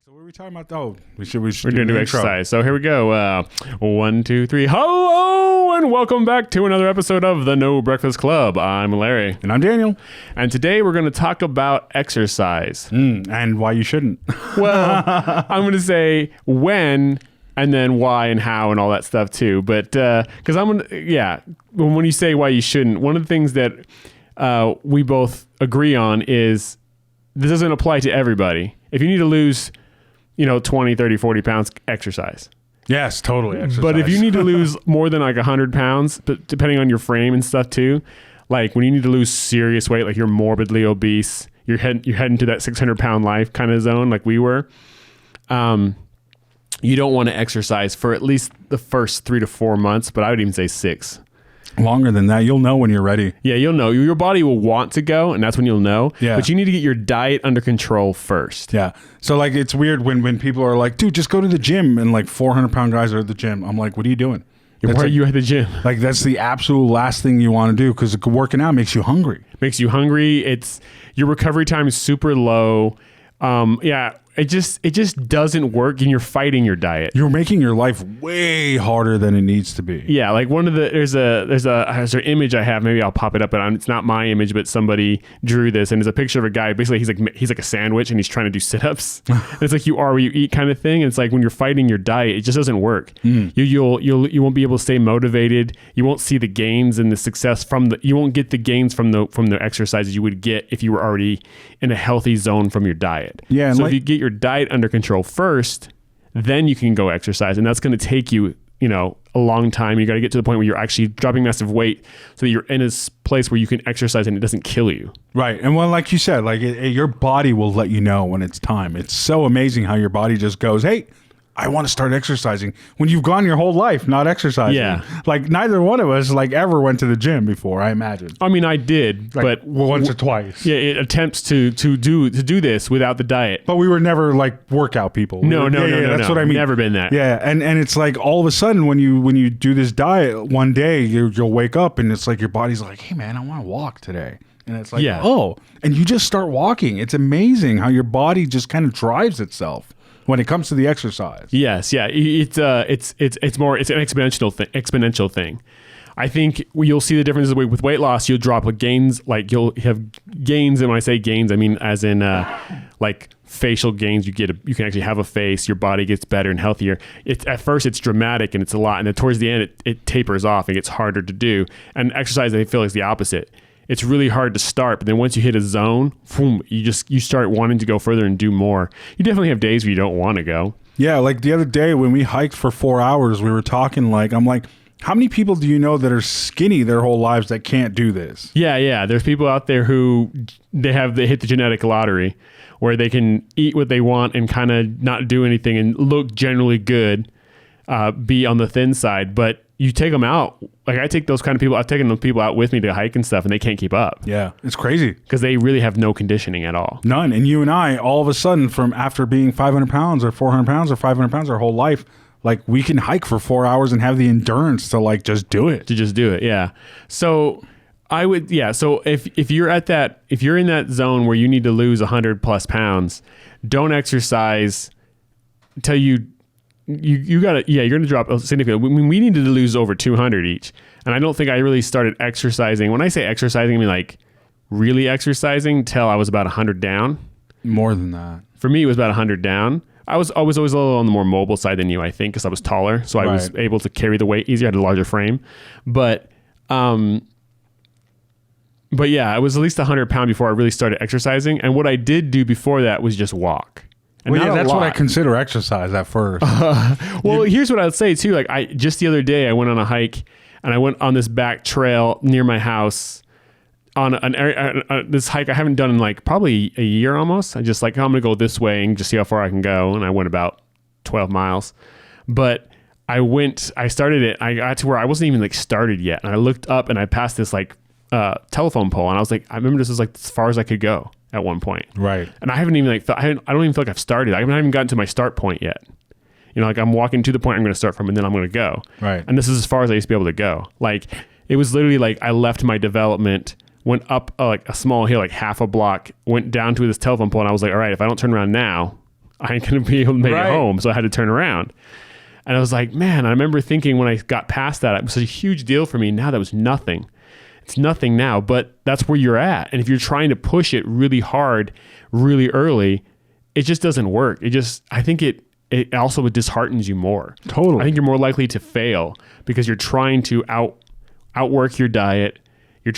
So what are we talking about? Oh, we should We're going to do exercise. So here we go. 1, 2, 3. Hello and welcome back to another episode of the No Breakfast Club. I'm Larry. And I'm Daniel. And today we're going to talk about exercise. And why you shouldn't. Well, I'm going to say when and then why and how and all that stuff too. But because when you say why you shouldn't, one of the things that we both agree on is this doesn't apply to everybody. If you need to lose 20, 30, 40 pounds, exercise. Yes, totally. Exercise. But if you need to lose more than like 100 pounds, but depending on your frame and stuff too, like when you need to lose serious weight, like you're morbidly obese, you're heading to that 600 pound life kind of zone like we were, you don't want to exercise for at least the first 3 to 4 months, but I would even say 6. Longer than that, you'll know when you're ready. Yeah, you'll know. Your body will want to go, and that's when you'll know. Yeah. But you need to get your diet under control first. Yeah. So like it's weird when people are like, dude, just go to the gym, and like 400-pound guys are at the gym. I'm like, what are you doing? Why are you at the gym? Like that's the absolute last thing you want to do because working out makes you hungry. Your recovery time is super low. It just doesn't work, and you're fighting your diet. You're making your life way harder than it needs to be. Yeah, like there's an image I have. Maybe I'll pop it up, but it's not my image, but somebody drew this, and it's a picture of a guy. Basically, he's like a sandwich, and he's trying to do sit-ups. It's like you are what you eat kind of thing. And it's like when you're fighting your diet, it just doesn't work. You won't be able to stay motivated. You won't see the gains and the success you won't get the gains from the exercises you would get if you were already in a healthy zone from your diet. Yeah, so if you get your diet under control first, then you can go exercise, and that's going to take you a long time. You got to get to the point where you're actually dropping massive weight so that you're in a place where you can exercise and it doesn't kill you. Right. And well, like you said, like your body will let you know when it's time. It's so amazing how your body just goes, hey, I want to start exercising when you've gone your whole life not exercising. Yeah. Like neither one of us ever went to the gym before, I imagine. I mean, I did, but once or twice. Yeah, it attempts to do this without the diet. But we were never like workout people. No. That's what I mean. Never been that. Yeah, and it's like all of a sudden when you do this diet, one day you'll wake up and it's like your body's like, hey man, I want to walk today. And it's like, oh, and you just start walking. It's amazing how your body just kind of drives itself when it comes to the exercise. Yes, yeah, it's an exponential thing. I think you'll see the differences with weight loss. You'll drop gains, like you'll have gains, and when I say gains, I mean as in like facial gains. You can actually have a face. Your body gets better and healthier. At first it's dramatic and it's a lot, and then towards the end it tapers off and gets harder to do. And exercise, I feel, is the opposite. It's really hard to start, but then once you hit a zone, boom, you start wanting to go further and do more. You definitely have days where you don't want to go. Yeah, like the other day when we hiked for 4 hours, we were talking I'm like, how many people do you know that are skinny their whole lives that can't do this? Yeah. There's people out there who they hit the genetic lottery where they can eat what they want and kind of not do anything and look generally good, be on the thin side, but you take them out. Like I take those kind of people, I've taken those people out with me to hike and stuff, and they can't keep up. Yeah, it's crazy. Because they really have no conditioning at all. None. And you and I, all of a sudden, from after being 500 pounds or 400 pounds or 500 pounds our whole life, like we can hike for 4 hours and have the endurance to just do it. Yeah. So I would, so if you're in that zone where you need to lose 100 plus pounds, don't exercise until you're going to drop significantly. I mean, we needed to lose over 200 each. And I don't think I really started exercising. When I say exercising, I mean like really exercising till I was about 100 down. More than that. For me, it was about 100 down. I was always a little on the more mobile side than you, I think, because I was taller. So I was able to carry the weight easier. I had a larger frame. But yeah, I was at least 100 pounds before I really started exercising. And what I did do before that was just walk. And that's what I consider exercise at first. Here's what I would say too. Like just the other day, I went on a hike and I went on this back trail near my house on an area, this hike I haven't done in like probably a year almost. I just I'm going to go this way and just see how far I can go. And I went about 12 miles, but I started it. I got to where I wasn't even started yet. And I looked up and I passed this telephone pole, and I was like, I remember this was as far as I could go at one point. Right. And I haven't even I don't even feel like I've started. I haven't even gotten to my start point yet. I'm walking to the point I'm going to start from, and then I'm going to go. Right. And this is as far as I used to be able to go. It was literally I left my development, went up a small hill, half a block, went down to this telephone pole, and I was like, all right, if I don't turn around now, I ain't going to be able to make it home. So I had to turn around. And I was like, man, I remember thinking when I got past that, it was a huge deal for me. Now that was nothing. It's nothing now, but that's where you're at. And if you're trying to push it really hard, really early, it just doesn't work. I think it also disheartens you more. Totally. I think you're more likely to fail because you're trying to outwork your diet. You're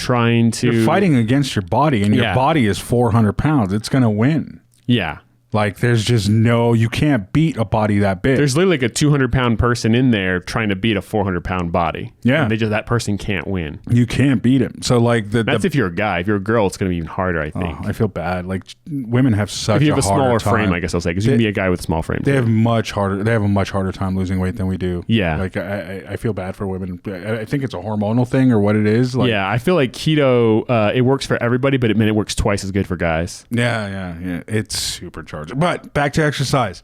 fighting against your body, and your body is 400 pounds. It's going to win. Yeah. Like, there's just you can't beat a body that big. There's literally like a 200-pound person in there trying to beat a 400-pound body. Yeah. And that person can't win. You can't beat him. So, like, that's if you're a guy. If you're a girl, it's going to be even harder, I think. I feel bad. Like, women have such a If you have a smaller time. frame, I guess I'll say, because you can be a guy with a small frame. They have a much harder time losing weight than we do. Yeah. Like, I feel bad for women. I think it's a hormonal thing or what it is. Like, yeah, I feel like keto, it works for everybody, but it works twice as good for guys. Yeah. It's supercharged. But back to exercise.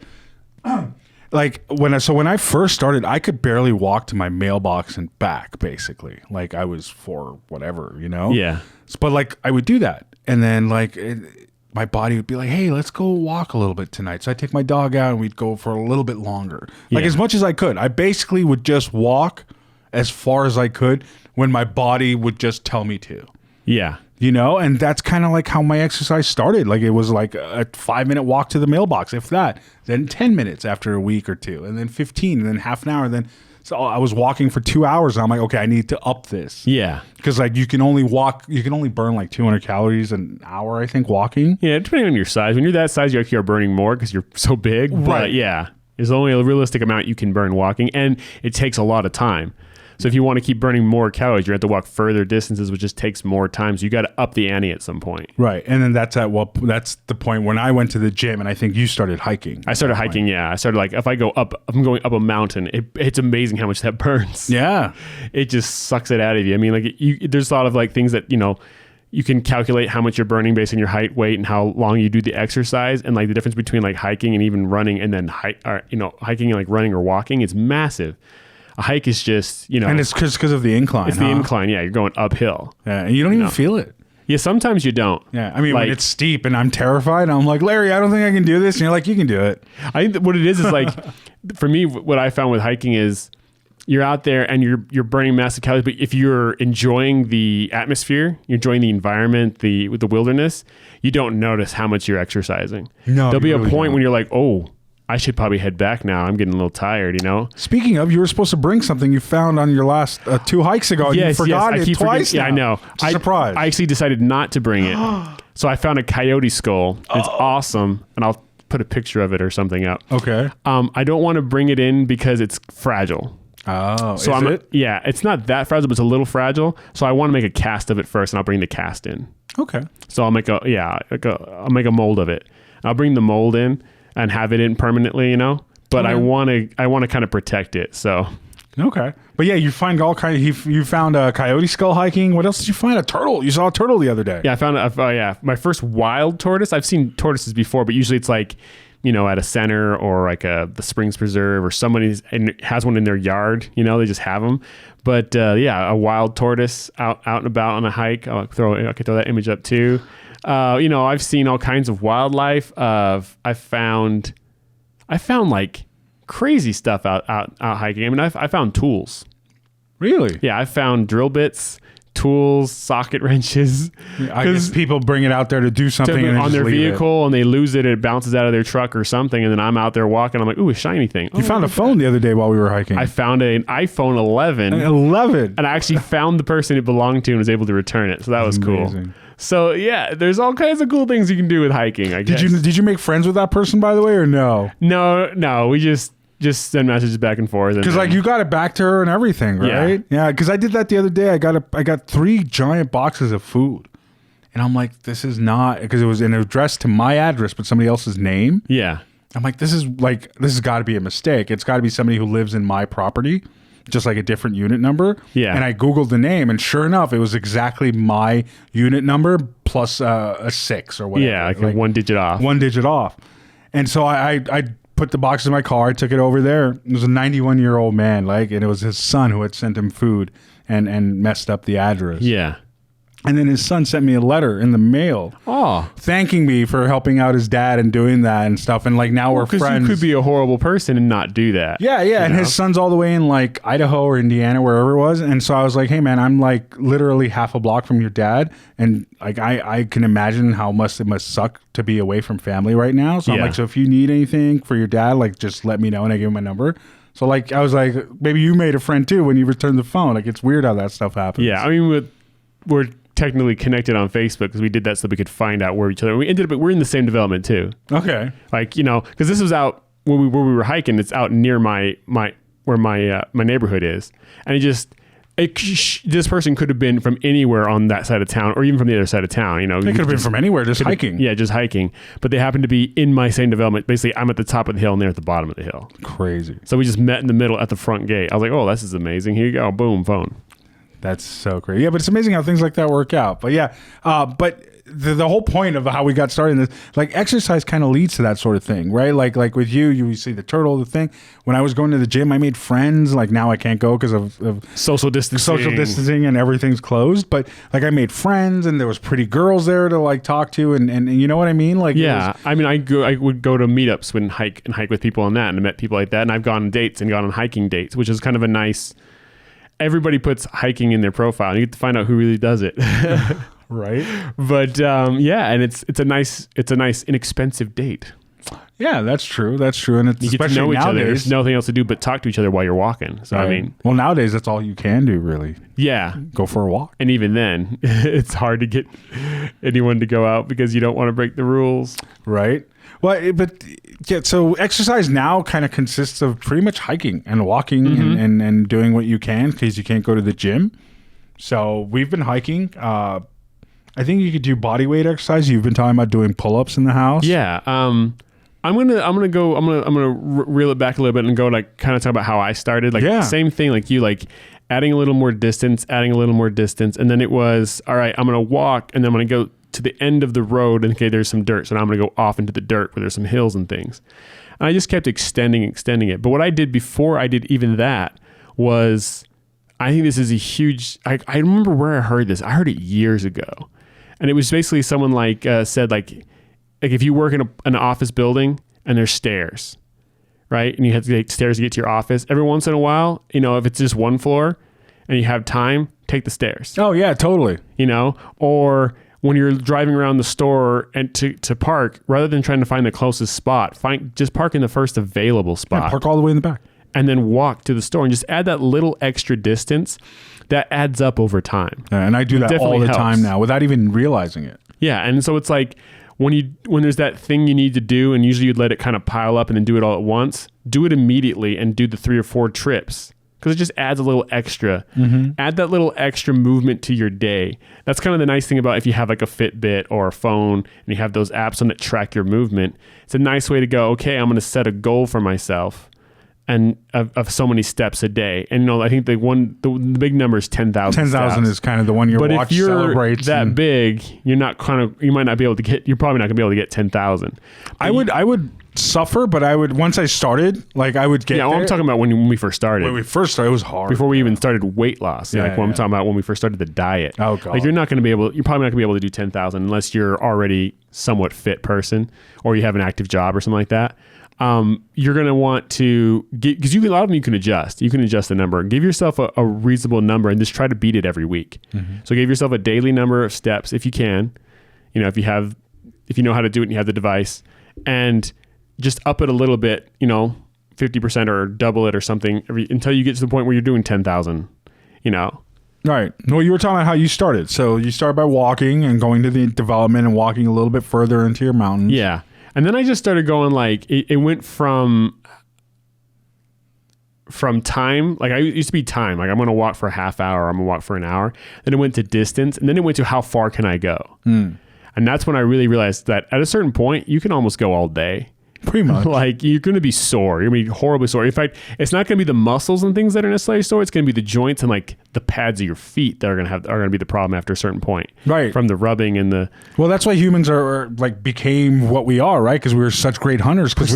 Like when I first started, I could barely walk to my mailbox and back, basically. Like I was 4 whatever, Yeah. But like I would do that, and then like my body would be like, "Hey, let's go walk a little bit tonight." So I'd take my dog out and we'd go for a little bit longer, like as much as I could. I basically would just walk as far as I could when my body would just tell me to. Yeah. And that's kind of like how my exercise started. Like it was like a 5-minute walk to the mailbox, if that, then 10 minutes after a week or two, and then 15, and then half an hour. So I was walking for 2 hours, and I'm like, okay, I need to up this. Yeah. Because like you can only burn like 200 calories an hour, I think, walking. Yeah, depending on your size. When you're that size, you actually are burning more because you're so big. Right. But yeah, there's only a realistic amount you can burn walking, and it takes a lot of time. So if you want to keep burning more calories, you have to walk further distances, which just takes more time. So you got to up the ante at some point. Right. And then that's the point when I went to the gym, and I think you started hiking. I started hiking. Yeah. I started like, if I'm going up a mountain, it's amazing how much that burns. Yeah. It just sucks it out of you. I mean, like there's a lot of like things that, you can calculate how much you're burning based on your height, weight, and how long you do the exercise. And like the difference between like hiking and even running, and then hiking and like running or walking is massive. A hike is just, and it's because of the incline. It's the incline. Yeah. You're going uphill. Yeah. And you don't even feel it. Yeah. Sometimes you don't. Yeah. I mean, like, when it's steep and I'm terrified, I'm like, Larry, I don't think I can do this. And you're like, you can do it. I think what it is like, for me, what I found with hiking is you're out there and you're burning massive calories. But if you're enjoying the atmosphere, you're enjoying the environment, the wilderness, you don't notice how much you're exercising. No. There'll be a point when you're like, oh, I should probably head back now. I'm getting a little tired, Speaking of, you were supposed to bring something you found on your last 2 hikes ago. Yes, you forgot it twice. Yeah, I know. Surprise. I actually decided not to bring it. So I found a coyote skull. It's awesome. And I'll put a picture of it or something up. Okay. I don't want to bring it in because it's fragile. Oh, so is it? Yeah, it's not that fragile, but it's a little fragile. So I want to make a cast of it first, and I'll bring the cast in. Okay. So I'll make a mold of it. I'll bring the mold in and have it in permanently, But I want to kind of protect it. So okay, but yeah, you find all kind. You found a coyote skull hiking. What else did you find? A turtle. You saw a turtle the other day. Yeah, I found my first wild tortoise. I've seen tortoises before, but usually it's like at a center or like the Springs Preserve, or somebody has one in their yard. They just have them. But a wild tortoise out and about on a hike. I could throw that image up too. I've seen all kinds of wildlife. I found like crazy stuff out hiking. I mean, I found tools. Really? Yeah, I found drill bits, tools, socket wrenches. I guess people bring it out there to do something on their vehicle, and they lose it. It bounces out of their truck or something, and then I'm out there walking. I'm like, ooh, a shiny thing. You found a phone the other day while we were hiking. I found an iPhone 11. An 11? And I actually found the person it belonged to and was able to return it. So that was amazing. Cool. So yeah, there's all kinds of cool things you can do with hiking, I guess. Did you make friends with that person, by the way, or no? No. We just send messages back and forth. Because like you got it back to her and everything, right? Yeah. Because I did that the other day. I got 3 giant boxes of food, and I'm like, this is not, because it was an address to my address, but somebody else's name. Yeah. I'm like, this has got to be a mistake. It's got to be somebody who lives in my property, just like a different unit number. Yeah. And I Googled the name, and sure enough, it was exactly my unit number plus a 6 or whatever. Yeah, like 1 digit off. 1 digit off. And so I put the box in my car. I took it over there. It was a 91-year-old man, and it was his son who had sent him food and messed up the address. Yeah. And then his son sent me a letter in the mail, thanking me for helping out his dad and doing that and stuff. And like now we're friends. Because you could be a horrible person and not do that. Yeah. And his son's all the way in like Idaho or Indiana, wherever it was. And so I was like, hey man, I'm like literally half a block from your dad, and like I can imagine how much it must suck to be away from family right now. So I'm like, so if you need anything for your dad, like just let me know. And I gave him my number. So like I was like, maybe you made a friend too when you returned the phone. Like it's weird how that stuff happens. Yeah, I mean we're technically connected on Facebook because we did that so we could find out where each other. We ended up, we're in the same development too. Okay. Like, you know, because this was out where we were hiking. It's out near my neighborhood is, and this person could have been from anywhere on that side of town, or even from the other side of town. You know, they could have been from anywhere, just hiking. Yeah, just hiking. But they happened to be in my same development. Basically, I'm at the top of the hill and they're at the bottom of the hill. Crazy. So we just met in the middle at the front gate. I was like, oh, this is amazing. Here you go. Boom, phone. That's so crazy. Yeah, but it's amazing how things like that work out. But yeah, but the whole point of how we got started in this, like exercise kind of leads to that sort of thing, right? Like with you see the turtle, the thing. When I was going to the gym, I made friends. Like now I can't go because of social distancing and everything's closed. But like I made friends, and there was pretty girls there to like talk to, and you know what I mean? Like I mean I would go to meetups and hike with people on that, and I met people like that, and I've gone on dates and gone on hiking dates, which is kind of a nice. Everybody puts hiking in their profile, and you get to find out who really does it. Right. But and it's a nice inexpensive date. Yeah, that's true. And it's you get to know each other. There's nothing else to do but talk to each other while you're walking. So right. I mean, well, nowadays that's all you can do, really. Yeah, go for a walk. And even then, it's hard to get anyone to go out because you don't want to break the rules. Right. Well, but yeah, so exercise now kind of consists of pretty much hiking and walking and doing what you can because you can't go to the gym. So we've been hiking. I think you could do body weight exercise. You've been talking about doing pull-ups in the house. Yeah. I'm gonna reel it back a little bit and go like kind of talk about how I started. Like same thing, like you, like adding a little more distance, and then it was all right. I'm gonna walk, and then I'm gonna go to the end of the road, and okay, there's some dirt, so now I'm gonna go off into the dirt where there's some hills and things. And I just kept extending it. But what I did before I did even that was, I think this is a huge. I remember where I heard this. I heard it years ago, and it was basically someone like said like if you work in an office building and there's stairs, right? And you have to take stairs to get to your office. Every once in a while, you know, if it's just one floor and you have time, take the stairs. Oh yeah, totally. You know, or when you're driving around the store and to park, rather than trying to find the closest spot, just park in the first available spot. Yeah, park all the way in the back. And then walk to the store and just add that little extra distance that adds up over time. Yeah, and I do that all the time now without even realizing it. Yeah. And so it's like when there's that thing you need to do, and usually you'd let it kind of pile up and then do it all at once, do it immediately and do the 3 or 4 trips. Because it just adds a little extra. Add that little extra movement to your day. That's kind of the nice thing about if you have like a Fitbit or a phone and you have those apps on that track your movement. It's a nice way to go, okay, I'm going to set a goal for myself and of so many steps a day. And you know, I think the big number is 10,000. 10,000 is kind of the one your watch celebrates. But if you're that big, you might not be able to get. You're probably not going to be able to get 10,000. I would suffer, but I would, once I started, like I would get there. I'm talking about when we first started. When we first started, it was hard. Before we even started weight loss. I'm talking about when we first started the diet. Oh God. Like you're probably not going to be able to do 10,000 unless you're already somewhat fit person or you have an active job or something like that. You're going to want to get, because a lot of them you can adjust. You can adjust the number. Give yourself a reasonable number and just try to beat it every week. So give yourself a daily number of steps if you can. You know, if you know how to do it and you have the device, and just up it a little bit, you know, 50% or double it or something until you get to the point where you're doing 10,000, you know. Right. Well, you were talking about how you started. So you started by walking and going to the development and walking a little bit further into your mountains. Yeah. And then I just started going like, it went from time, like I used to be time, like I'm going to walk for a half hour, I'm going to walk for an hour. Then it went to distance, and then it went to how far can I go? And that's when I really realized that at a certain point, you can almost go all day. Pretty much. Like, you're going to be sore. You're going to be horribly sore. In fact, it's not going to be the muscles and things that are necessarily sore. It's going to be the joints and like the pads of your feet that are going to be the problem after a certain point. Right. From the rubbing and the... Well, that's why humans are like became what we are, right? Because we were such great hunters. Because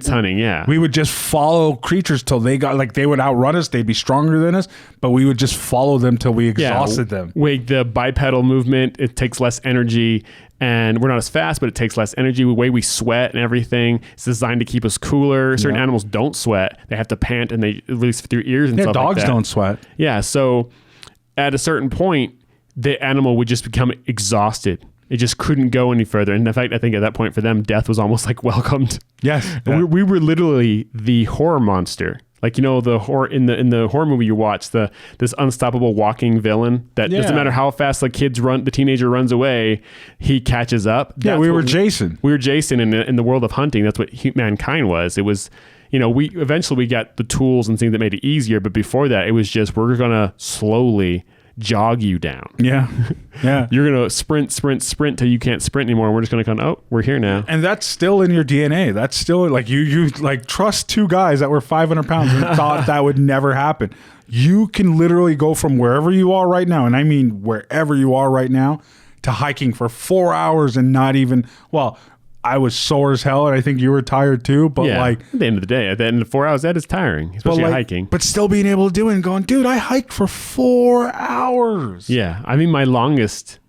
hunting, yeah. We would just follow creatures till they got, like, they would outrun us. They'd be stronger than us, but we would just follow them till we exhausted them. With the bipedal movement, it takes less energy. And we're not as fast, but it takes less energy. The way we sweat and everything, it's designed to keep us cooler. Certain animals don't sweat. They have to pant and they release through ears and stuff like that. Dogs don't sweat. Yeah, so at a certain point, the animal would just become exhausted. It just couldn't go any further. And in fact, I think at that point for them, death was almost like welcomed. Yes. Yeah. We were literally the horror monster. Like, you know, the horror in the horror movie you watch, this unstoppable walking villain that doesn't matter how fast the teenager runs away, he catches up. We were Jason. We were Jason in the world of hunting. That's what mankind was. It was, you know, we eventually got the tools and things that made it easier, but before that, it was just we're gonna slowly jog you down. Yeah. Yeah. You're going to sprint till you can't sprint anymore. And we're just going to go, oh, we're here now. And that's still in your DNA. That's still like you like trust two guys that were 500 pounds and thought that would never happen. You can literally go from wherever you are right now. And I mean, wherever you are right now to hiking for 4 hours and not even, well, I was sore as hell, and I think you were tired too. But like at the end of the day, at the end of 4 hours, that is tiring, especially hiking. But still being able to do it and going, dude, I hiked for 4 hours. Yeah, I mean, my longest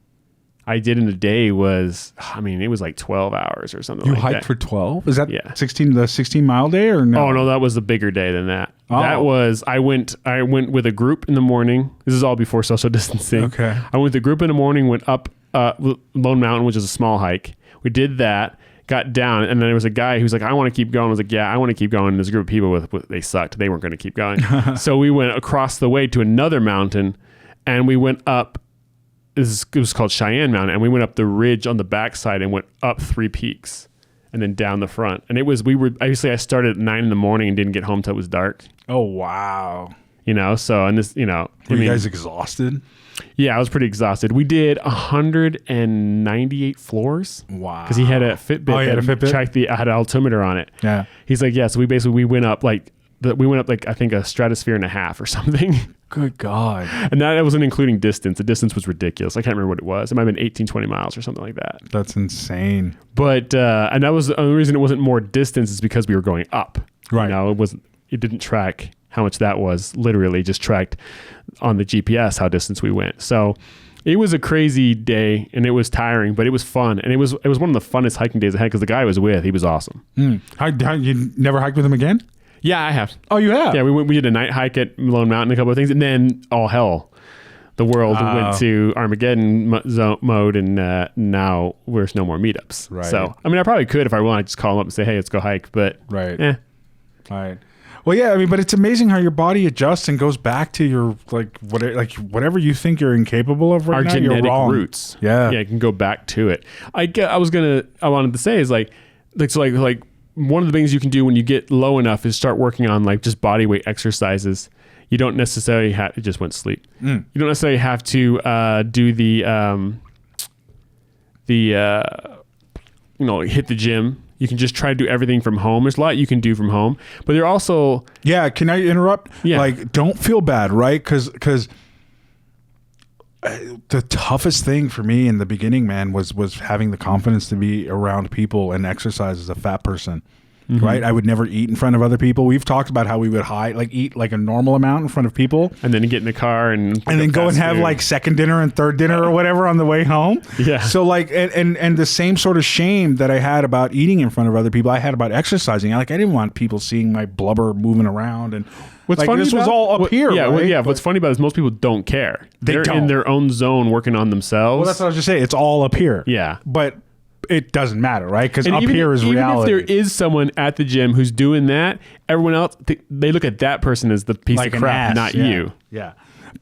I did in a day was, I mean, it was like 12 hours or something. You like that. You hiked for 12? Is that the 16-mile day or no? Oh no, that was a bigger day than that. Oh. That was I went with a group in the morning. This is all before social distancing. Okay. I went with a group in the morning, went up Lone Mountain, which is a small hike. We did that. Got down, and then there was a guy who's like, I want to keep going. I was like, yeah, I want to keep going. And there's a group of people they sucked. They weren't going to keep going. So we went across the way to another mountain, and we went up. It was called Cheyenne Mountain, and we went up the ridge on the backside and went up 3 peaks, and then down the front. And I started at 9 a.m. and didn't get home till it was dark. Oh wow! You know, so and this, you know, were you guys exhausted? Yeah, I was pretty exhausted. We did 198 floors. Wow. Because he had a Fitbit. Oh, he had a Fitbit? Had an altimeter on it. Yeah. He's like, yeah, so we went up I think a stratosphere and a half or something. Good God. And that wasn't including distance. The distance was ridiculous. I can't remember what it was. It might have been 18, 20 miles or something like that. That's insane. But, and that was the only reason it wasn't more distance is because we were going up. Right. You know, it didn't track how much that was, literally just tracked on the GPS how distance we went. So it was a crazy day and it was tiring, but it was fun. And it was one of the funnest hiking days I had because the guy I was with, he was awesome. You never hiked with him again? Yeah, I have. Oh, you have? Yeah, we did a night hike at Lone Mountain, a couple of things, and then all hell. The world went to Armageddon mode, and now there's no more meetups. Right. So, I mean, I probably could if I want to just call them up and say, hey, let's go hike, but right. Right. Well, yeah, I mean, but it's amazing how your body adjusts and goes back to your whatever you think you're incapable of right now. Our genetic you're wrong. roots. Yeah, it can go back to it. I wanted to say is like one of the things you can do when you get low enough is start working on like just body weight exercises. You don't necessarily have it just went to sleep. You don't necessarily have to do the hit the gym. You can just try to do everything from home. There's a lot you can do from home, but there are also... Yeah, can I interrupt? Yeah. Like, don't feel bad, right? Because the toughest thing for me in the beginning, man, was having the confidence to be around people and exercise as a fat person. Mm-hmm. Right? I would never eat in front of other people. We've talked about how we would eat like a normal amount in front of people. And then get in the car and then go and have like second dinner and third dinner or whatever on the way home. Yeah. So like, and the same sort of shame that I had about eating in front of other people, I had about exercising. I didn't want people seeing my blubber moving around. And what's funny this was all up here. Yeah. Right? Yeah. What's funny about it is most people don't care. They're in their own zone working on themselves. Well, that's what I was just saying. It's all up here. Yeah. But it doesn't matter, right? Because up here is reality. Even if there is someone at the gym who's doing that, everyone else, they look at that person as the piece of crap, not you. Yeah.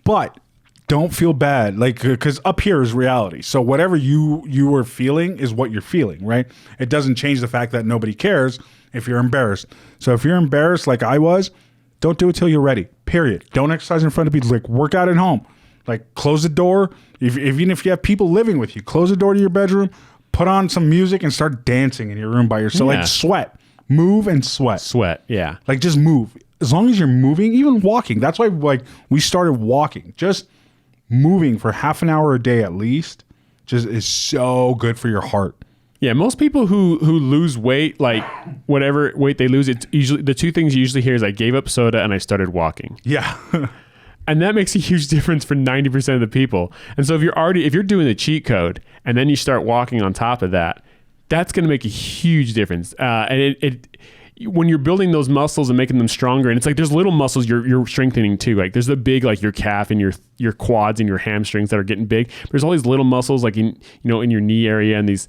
But don't feel bad, because up here is reality. So whatever you are feeling is what you're feeling, right? It doesn't change the fact that nobody cares if you're embarrassed. So if you're embarrassed like I was, don't do it till you're ready, period. Don't exercise in front of people. Like, work out at home. Like, close the door. Even if you have people living with you, close the door to your bedroom, put on some music and start dancing in your room by yourself. Yeah. Like, sweat. Move and sweat. Sweat. Yeah. Like just move. As long as you're moving, even walking. That's why like we started walking. Just moving for half an hour a day at least just is so good for your heart. Yeah, most people who lose weight, like whatever weight they lose, it's usually the two things you usually hear is I gave up soda and I started walking. Yeah. And that makes a huge difference for 90% of the people. And so if you're doing the cheat code and then you start walking on top of that, that's going to make a huge difference. And when you're building those muscles and making them stronger, and it's like there's little muscles you're strengthening too. Like there's the big, like your calf and your quads and your hamstrings that are getting big. There's all these little muscles like in your knee area and these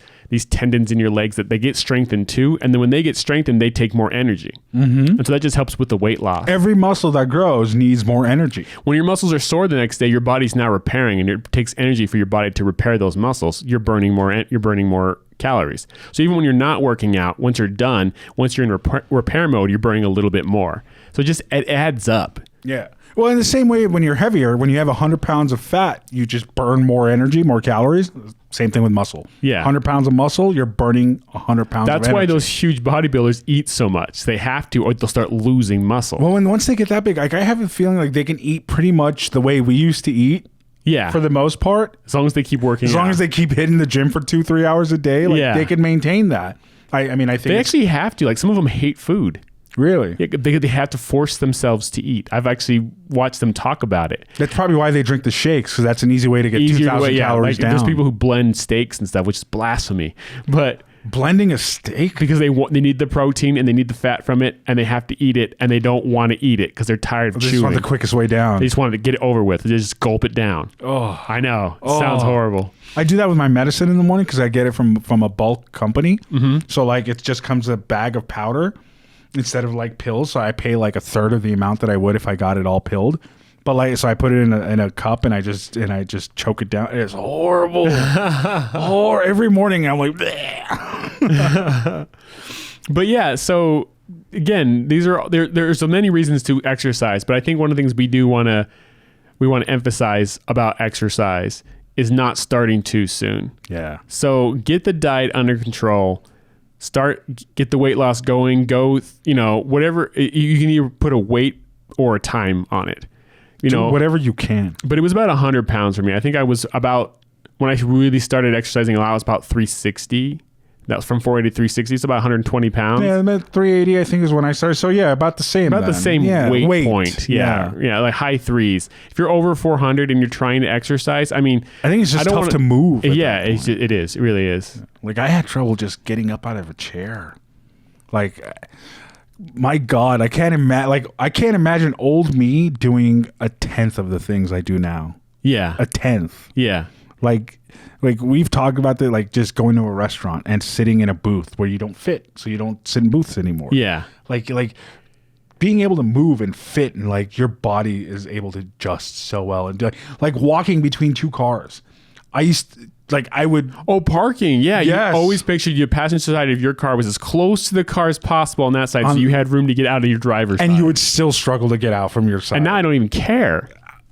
tendons in your legs that they get strengthened too. And then when they get strengthened, they take more energy. And so that just helps with the weight loss. Every muscle that grows needs more energy. When your muscles are sore the next day, your body's now repairing, and it takes energy for your body to repair those muscles. You're burning more calories. So even when you're not working out, once you're done, once you're in repair mode, you're burning a little bit more. So it adds up. Yeah. Well, in the same way, when you're heavier, when you have 100 pounds of fat, you just burn more energy, more calories. Same thing with muscle. Yeah. 100 pounds of muscle, you're burning 100 pounds of energy. That's why those huge bodybuilders eat so much. They have to, or they'll start losing muscle. Well, once they get that big, like I have a feeling like they can eat pretty much the way we used to eat. Yeah. For the most part. As long as they keep working. As long as they keep hitting the gym for 2-3 hours a day, like they can maintain that. I mean, I think they actually have to. Like some of them hate food. Really? Yeah, they have to force themselves to eat. I've actually watched them talk about it. That's probably why they drink the shakes, because that's an easy way to get 2,000 calories down. There's people who blend steaks and stuff, which is blasphemy. But blending a steak? Because they need the protein and they need the fat from it, and they have to eat it, and they don't want to eat it because they're tired of chewing. They just want the quickest way down. They just want to get it over with. They just gulp it down. Oh, I know. It sounds horrible. I do that with my medicine in the morning because I get it from a bulk company. So like it just comes a bag of powder instead of like pills. So I pay like a third of the amount that I would if I got it all pilled. But like, so I put it in a cup and I just choke it down. It's horrible. Every morning I'm like, but yeah. So again, there's so many reasons to exercise, but I think one of the things we want to emphasize about exercise is not starting too soon. Yeah. So get the diet under control. Get the weight loss going. Go, whatever. You can either put a weight or a time on it. Do whatever you can. But it was about 100 pounds for me. I think I was when I really started exercising a lot, I was about 360. That was from 480 to 360. So about 120 pounds. Yeah, about 380, I think, is when I started. So yeah, about the same. About the same weight point. Yeah, like high threes. If you're over 400 and you're trying to exercise, I mean, I think it's just tough to move. Yeah, it is. It really is. Like I had trouble just getting up out of a chair. Like, my God, I can't imagine old me doing 1/10 of the things I do now. Yeah, 1/10. Yeah, like we've talked about that, like just going to a restaurant and sitting in a booth where you don't fit, so you don't sit in booths anymore. Yeah, like being able to move and fit, and like your body is able to adjust so well, and like walking between two cars. Parking. Yeah. Yes. You always pictured your passenger side of your car was as close to the car as possible on that side, so you had room to get out of your driver's side. And you would still struggle to get out from your side. And now I don't even care.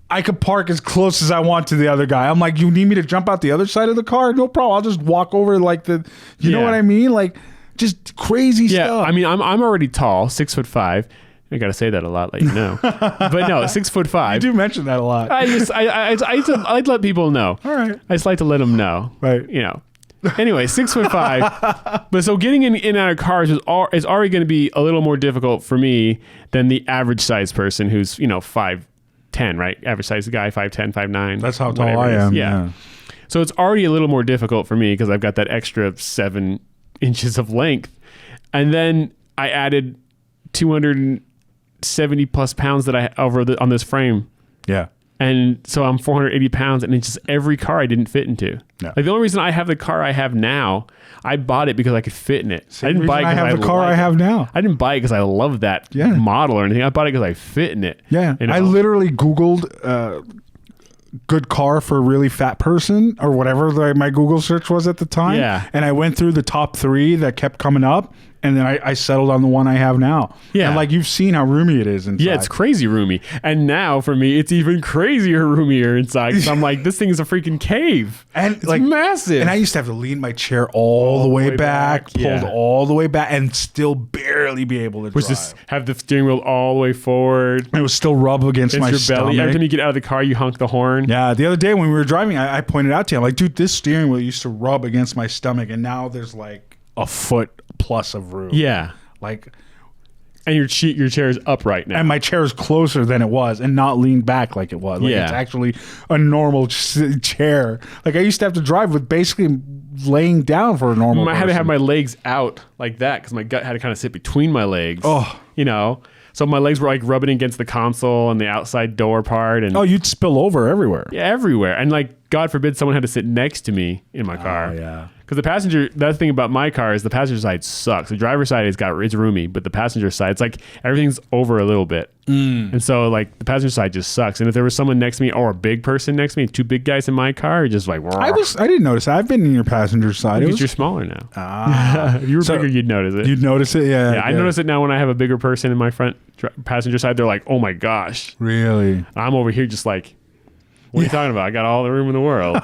I could park as close as I want to the other guy. I'm like, you need me to jump out the other side of the car? No problem. I'll just walk over like you know what I mean? Like just crazy stuff. I mean, I'm already tall, 6'5". I got to say that a lot, let you know. But no, 6'5". You do mention that a lot. I like to let people know. All right. I just like to let them know. Right. Anyway, 6'5". But so getting in and out of cars is already going to be a little more difficult for me than the average size person who's 5'10", right? Average size guy, 5'10", 5'9". That's how tall I am. Yeah. So it's already a little more difficult for me because I've got that extra 7 inches of length, and then I added 270 plus pounds that I on this frame. Yeah. And so I'm 480 pounds, and it's just every car I didn't fit into. Yeah. Like the only reason I have the car I have now, I bought it because I could fit in it. I didn't buy it because I have the car I have now. I didn't buy it because I love that model or anything. I bought it because I fit in it. Yeah. I literally Googled good car for a really fat person or whatever my Google search was at the time. Yeah. And I went through the top 3 that kept coming up. And then I settled on the one I have now. Yeah. And like you've seen how roomy it is inside. Yeah, it's crazy roomy. And now for me, it's even crazier roomier inside. Because I'm like, this thing is a freaking cave. And it's like massive. And I used to have to lean my chair all the way back, pulled all the way back, and still barely be able to drive. Just have the steering wheel all the way forward. It was still rub against my your stomach. belly. Every time you get out of the car, you honk the horn. Yeah, the other day when we were driving, I pointed out to you, I'm like, dude, this steering wheel used to rub against my stomach, and now there's like a foot plus of room. Yeah. Like, and your chair is upright now. and my chair is closer than it was and not leaned back like it was. Like it's actually a normal chair. Like I used to have to drive with basically laying down for a normal I had person. to have my legs out like that because my gut had to kind of sit between my legs. Oh. You know? So my legs were like rubbing against the console and the outside door part. And you'd spill over everywhere. Yeah, everywhere. And like, God forbid someone had to sit next to me in my car. Oh, yeah. Because the thing about my car is the passenger side sucks. The driver's side it's roomy, but the passenger side, it's like everything's over a little bit. And so like the passenger side just sucks. And if there was someone next to me or a big person next to me, two big guys in my car, just like, I didn't notice that. I've been in your passenger side. Because you're smaller now. If you were bigger, you'd notice it. You'd notice it, yeah. Yeah, I notice it now when I have a bigger person in my front passenger side. They're like, oh my gosh. Really? I'm over here just like, what are you talking about? I got all the room in the world.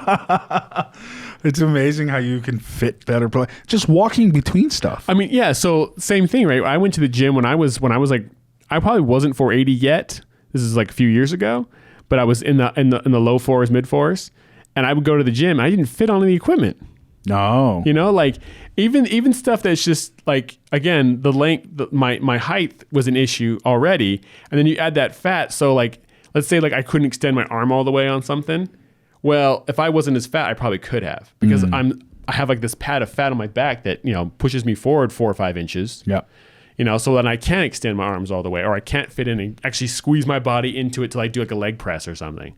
It's amazing how you can fit better. Just walking between stuff. I mean, yeah. So same thing, right? I went to the gym when I was like, I probably wasn't 480 yet. This is like a few years ago, but I was in the low fours, mid fours, and I would go to the gym. I didn't fit on any equipment. No. You know, like even stuff that's just like, again, the length, my height was an issue already, and then you add that fat. So like, let's say like I couldn't extend my arm all the way on something. Well, if I wasn't as fat, I probably could have, because I have like this pad of fat on my back that, you know, pushes me forward 4 or 5 inches. Yeah. You know, so then I can't extend my arms all the way, or I can't fit in and actually squeeze my body into it till I do like a leg press or something.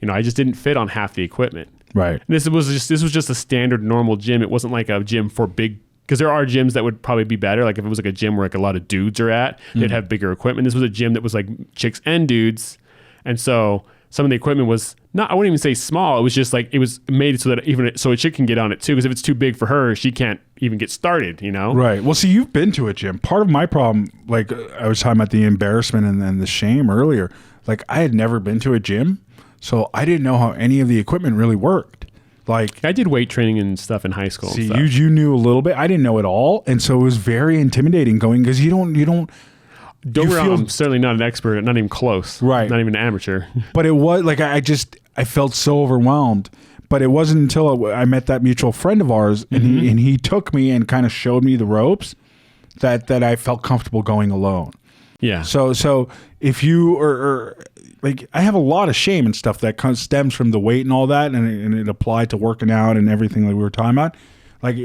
You know, I just didn't fit on half the equipment. Right. And this was just a standard normal gym. It wasn't like a gym for big, because there are gyms that would probably be better. Like if it was like a gym where like a lot of dudes are at, they'd have bigger equipment. This was a gym that was like chicks and dudes. And so some of the equipment was not, I wouldn't even say small. It was just like, it was made so that even so a chick can get on it too. Because if it's too big for her, she can't even get started, you know? Right. Well, see, you've been to a gym. Part of my problem, like I was talking about the embarrassment and the shame earlier, like I had never been to a gym. So I didn't know how any of the equipment really worked. Like I did weight training and stuff in high school. See, and stuff. you knew a little bit. I didn't know it all. And so it was very intimidating going, because you don't Don't get me wrong, I'm certainly not an expert, not even close. Right. Not even an amateur. But it was like, I felt so overwhelmed. But it wasn't until I met that mutual friend of ours and he took me and kind of showed me the ropes that I felt comfortable going alone. Yeah. So if you are like, I have a lot of shame and stuff that stems from the weight and all that, and it applied to working out and everything that we were talking about. Like,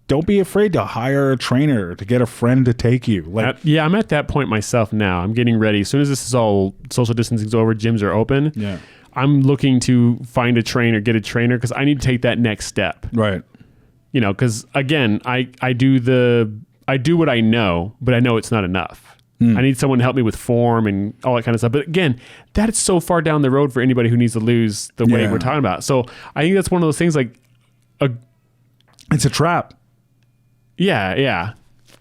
don't be afraid to hire a trainer, to get a friend to take you. Like, yeah, I'm at that point myself now. I'm getting ready. As soon as this is all social distancing's over, gyms are open. Yeah. I'm looking to find a trainer, get a trainer, because I need to take that next step. Right. You know, because again, I do what I know, but I know it's not enough. I need someone to help me with form and all that kind of stuff. But again, that is so far down the road for anybody who needs to lose the weight we're talking about. So I think that's one of those things like it's a trap. Yeah.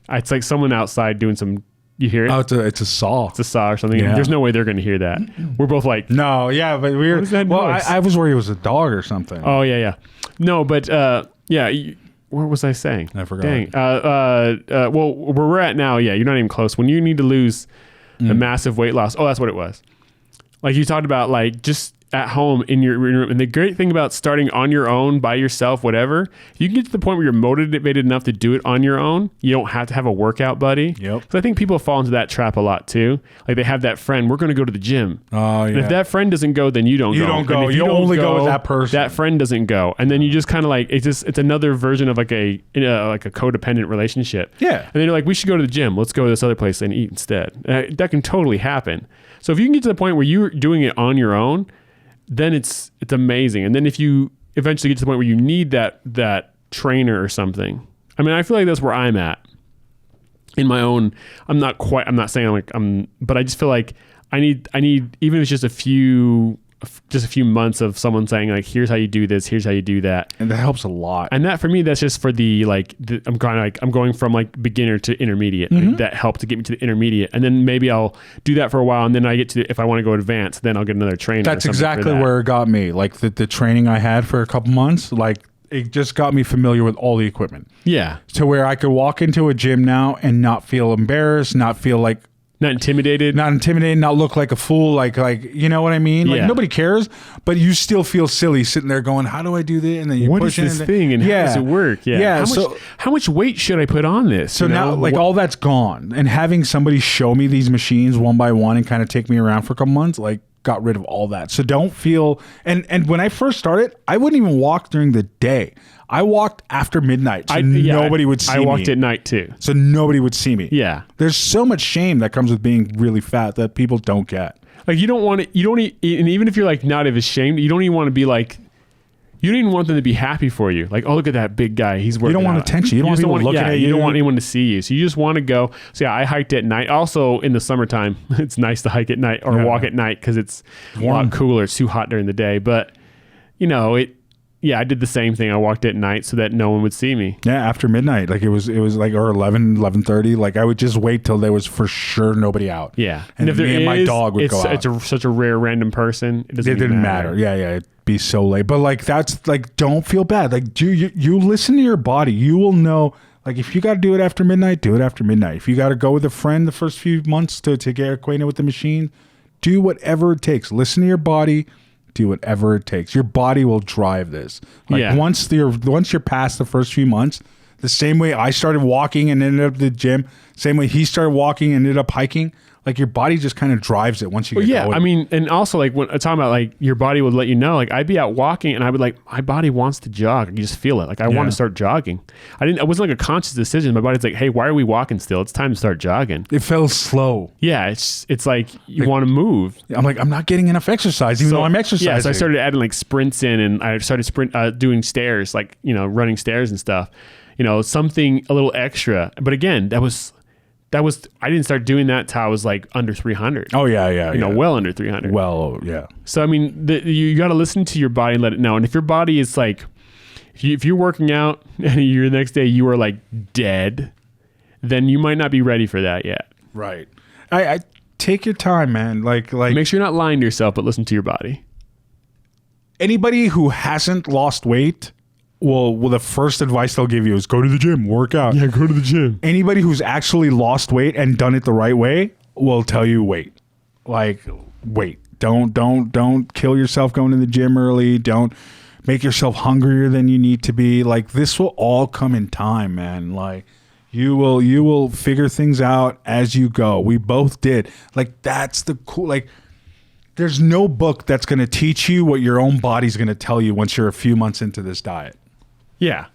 It's like someone outside doing some, you hear it? Oh, it's a saw. It's a saw or something. Yeah. There's no way they're going to hear that. We're both like, no, yeah, but we were, well, I was worried it was a dog or something. Oh, yeah. No, but what was I saying? I forgot. Dang. Well, where we're at now, you're not even close. When you need to lose the massive weight loss, that's what it was. Like you talked about, like just at home in your room. And the great thing about starting on your own, by yourself, whatever, you can get to the point where you're motivated enough to do it on your own. You don't have to have a workout buddy. Yep. Because I think people fall into that trap a lot too. Like they have that friend, we're going to go to the gym. Oh, yeah. And if that friend doesn't go, then you don't go. You don't go. And if You don't only go with that person. That friend doesn't go. And then you just kind of like, it's another version of like a codependent relationship. Yeah. And then you're like, we should go to the gym. Let's go to this other place and eat instead. That can totally happen. So if you can get to the point where you're doing it on your own, then it's amazing. And then if you eventually get to the point where you need that trainer or something, I mean, I feel like that's where I'm at in my own. I'm not saying but I just feel like I need, even if it's just a few just a few months of someone saying like, here's how you do this, here's how you do that. And that helps a lot. And that for me, that's just for I'm going from like beginner to intermediate. Like, that helped to get me to the intermediate. And then maybe I'll do that for a while. And then I get to, if I want to go advanced, then I'll get another trainer. That's exactly where it got me. Like the training I had for a couple months, like it just got me familiar with all the equipment. Yeah. To where I could walk into a gym now and not feel embarrassed, not feel like, not intimidated, not look like a fool, like you know what I mean? Like nobody cares, but you still feel silly sitting there going, how do I do this? And then you push this thing and how does it work? Yeah. How much weight should I put on this? So now like all that's gone, and having somebody show me these machines one by one and kind of take me around for a couple months, like got rid of all that. So don't feel, and when I first started, I wouldn't even walk during the day. I walked after midnight, so nobody would see me. I walked at night too, so nobody would see me. Yeah, there's so much shame that comes with being really fat that people don't get. Like you don't want to, and even if you're like not ashamed, you don't even want to be like, you don't even want them to be happy for you. Like, oh, look at that big guy, he's working. You don't want attention. You don't want people looking at you. You don't want anyone to see you. So you just want to go. So yeah, I hiked at night. Also in the summertime, it's nice to hike at night or walk at night because it's a lot cooler. It's too hot during the day, but you know Yeah, I did the same thing. I walked at night so that no one would see me. Yeah, after midnight. Like it was like, or 11:30. Like I would just wait till there was for sure nobody out. Yeah. And if me and my dog would go out. It's such a rare random person. It didn't matter. Yeah. It'd be so late. But like, that's like, don't feel bad. Like you listen to your body. You will know, like if you got to do it after midnight, do it after midnight. If you got to go with a friend the first few months to get acquainted with the machine, do whatever it takes. Listen to your body. Do whatever it takes. Your body will drive this. Like once you're past the first few months, the same way I started walking and ended up at the gym, same way he started walking and ended up hiking, like your body just kind of drives it once you get going. I mean, and also like when I'm talking about like your body would let you know, like I'd be out walking and I would like, my body wants to jog. You just feel it. Like I want to start jogging. It wasn't like a conscious decision. My body's like, hey, why are we walking still? It's time to start jogging. It felt slow. Yeah. It's like you want to move. I'm like, I'm not getting enough exercise even though I'm exercising. Yeah. So I started adding like sprints in and I started doing stairs, like, you know, running stairs and stuff, you know, something a little extra. But again, that was, I didn't start doing that till I was like under 300. Oh yeah. You know, well under 300. Well, yeah. So, I mean, you got to listen to your body and let it know. And if your body is like, if you're working out and the next day you are like dead, then you might not be ready for that yet. Right. I take your time, man. Like make sure you're not lying to yourself, but listen to your body. Anybody who hasn't lost weight, well, the first advice they'll give you is go to the gym, work out. Yeah, go to the gym. Anybody who's actually lost weight and done it the right way will tell you wait. Like, wait. Don't kill yourself going to the gym early. Don't make yourself hungrier than you need to be. Like, this will all come in time, man. Like, you will figure things out as you go. We both did. Like, that's the cool, like, there's no book that's going to teach you what your own body's going to tell you once you're a few months into this diet. Yeah.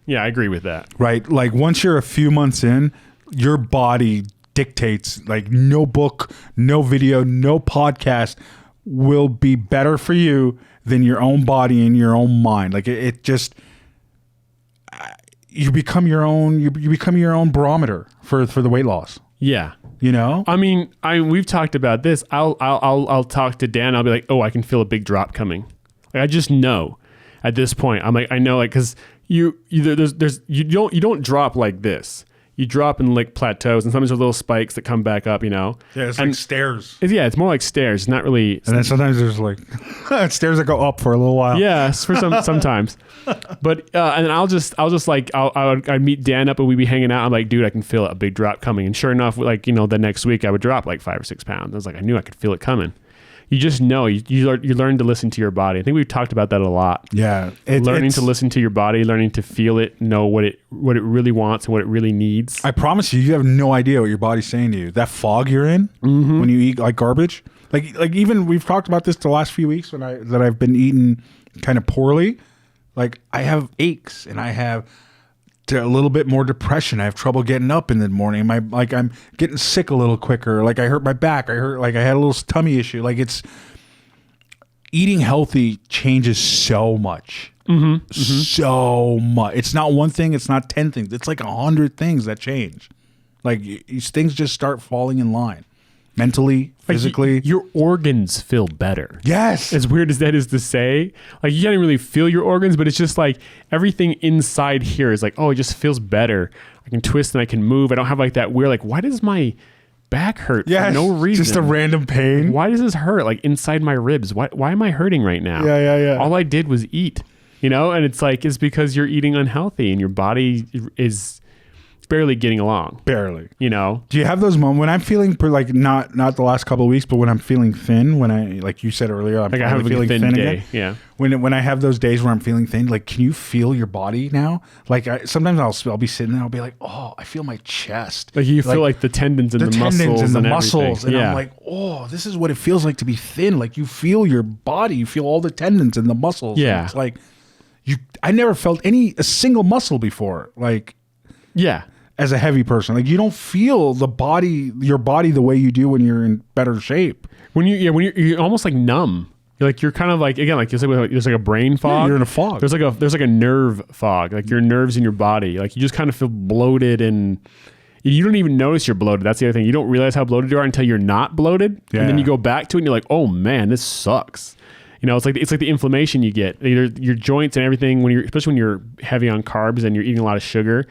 Yeah, I agree with that. Right? Like once you're a few months in, your body dictates, like no book, no video, no podcast will be better for you than your own body and your own mind. Like it just, you become your own barometer for the weight loss. Yeah. You know? I mean, we've talked about this. I'll talk to Dan. I'll be like, oh, I can feel a big drop coming. Like I just know at this point. I'm like, I know, like, because you don't drop like this. You drop in like plateaus, and sometimes there's little spikes that come back up. You know? Yeah, it's like stairs. It's more like stairs. It's not really. And then sometimes there's like stairs that go up for a little while. Yeah, for sometimes. But and I'd meet Dan up and we'd be hanging out. I'm like, dude, I can feel a big drop coming. And sure enough, like, you know, the next week I would drop like 5 or 6 pounds. I was like, I knew I could feel it coming. You just know. You learn to listen to your body. I think we've talked about that a lot. Yeah, learning to listen to your body, learning to feel it, know what it really wants and what it really needs. I promise you have no idea what your body's saying to you. That fog you're in when you eat like garbage. Like even we've talked about this the last few weeks that I've been eating kind of poorly. Like I have aches and I have a little bit more depression. I have trouble getting up in the morning. I'm getting sick a little quicker. Like I hurt my back. I had a little tummy issue. Like it's eating healthy changes so much. So much. It's not one thing. It's not 10 things. It's like 100 things that change. Like these things just start falling in line. mentally, physically. Your organs feel better. Yes. As weird as that is to say, like you can't even really feel your organs, but it's just like everything inside here is like, oh, it just feels better. I can twist and I can move. I don't have like that weird, like, why does my back hurt for no reason? Just a random pain. Why does this hurt? Like inside my ribs. Why am I hurting right now? Yeah. All I did was eat, and it's like, it's because you're eating unhealthy and your body is barely getting along. Barely. Do you have those moments when I'm feeling like not the last couple of weeks, but when I'm feeling thin, when I, like you said earlier, I'm like I have feeling a thin day. again. Yeah. When I have those days where I'm feeling thin, like, can you feel your body now? Like sometimes I'll be sitting there, I'll be like, oh, I feel my chest. Like you feel like the tendons and the muscles. And I'm like, oh, this is what it feels like to be thin. Like you feel your body, you feel all the tendons and the muscles. Yeah. And it's like I never felt a single muscle before. Like, yeah. As a heavy person, like you don't feel your body the way you do when you're in better shape. When you're almost like numb. You're kind of like, again, like there's like a brain fog. Yeah, you're in a fog. There's like a nerve fog, like your nerves in your body. Like you just kind of feel bloated and you don't even notice you're bloated. That's the other thing. You don't realize how bloated you are until you're not bloated. Yeah. And then you go back to it and you're like, oh man, this sucks. It's like the inflammation you get. Your joints and everything, especially when you're heavy on carbs and you're eating a lot of sugar,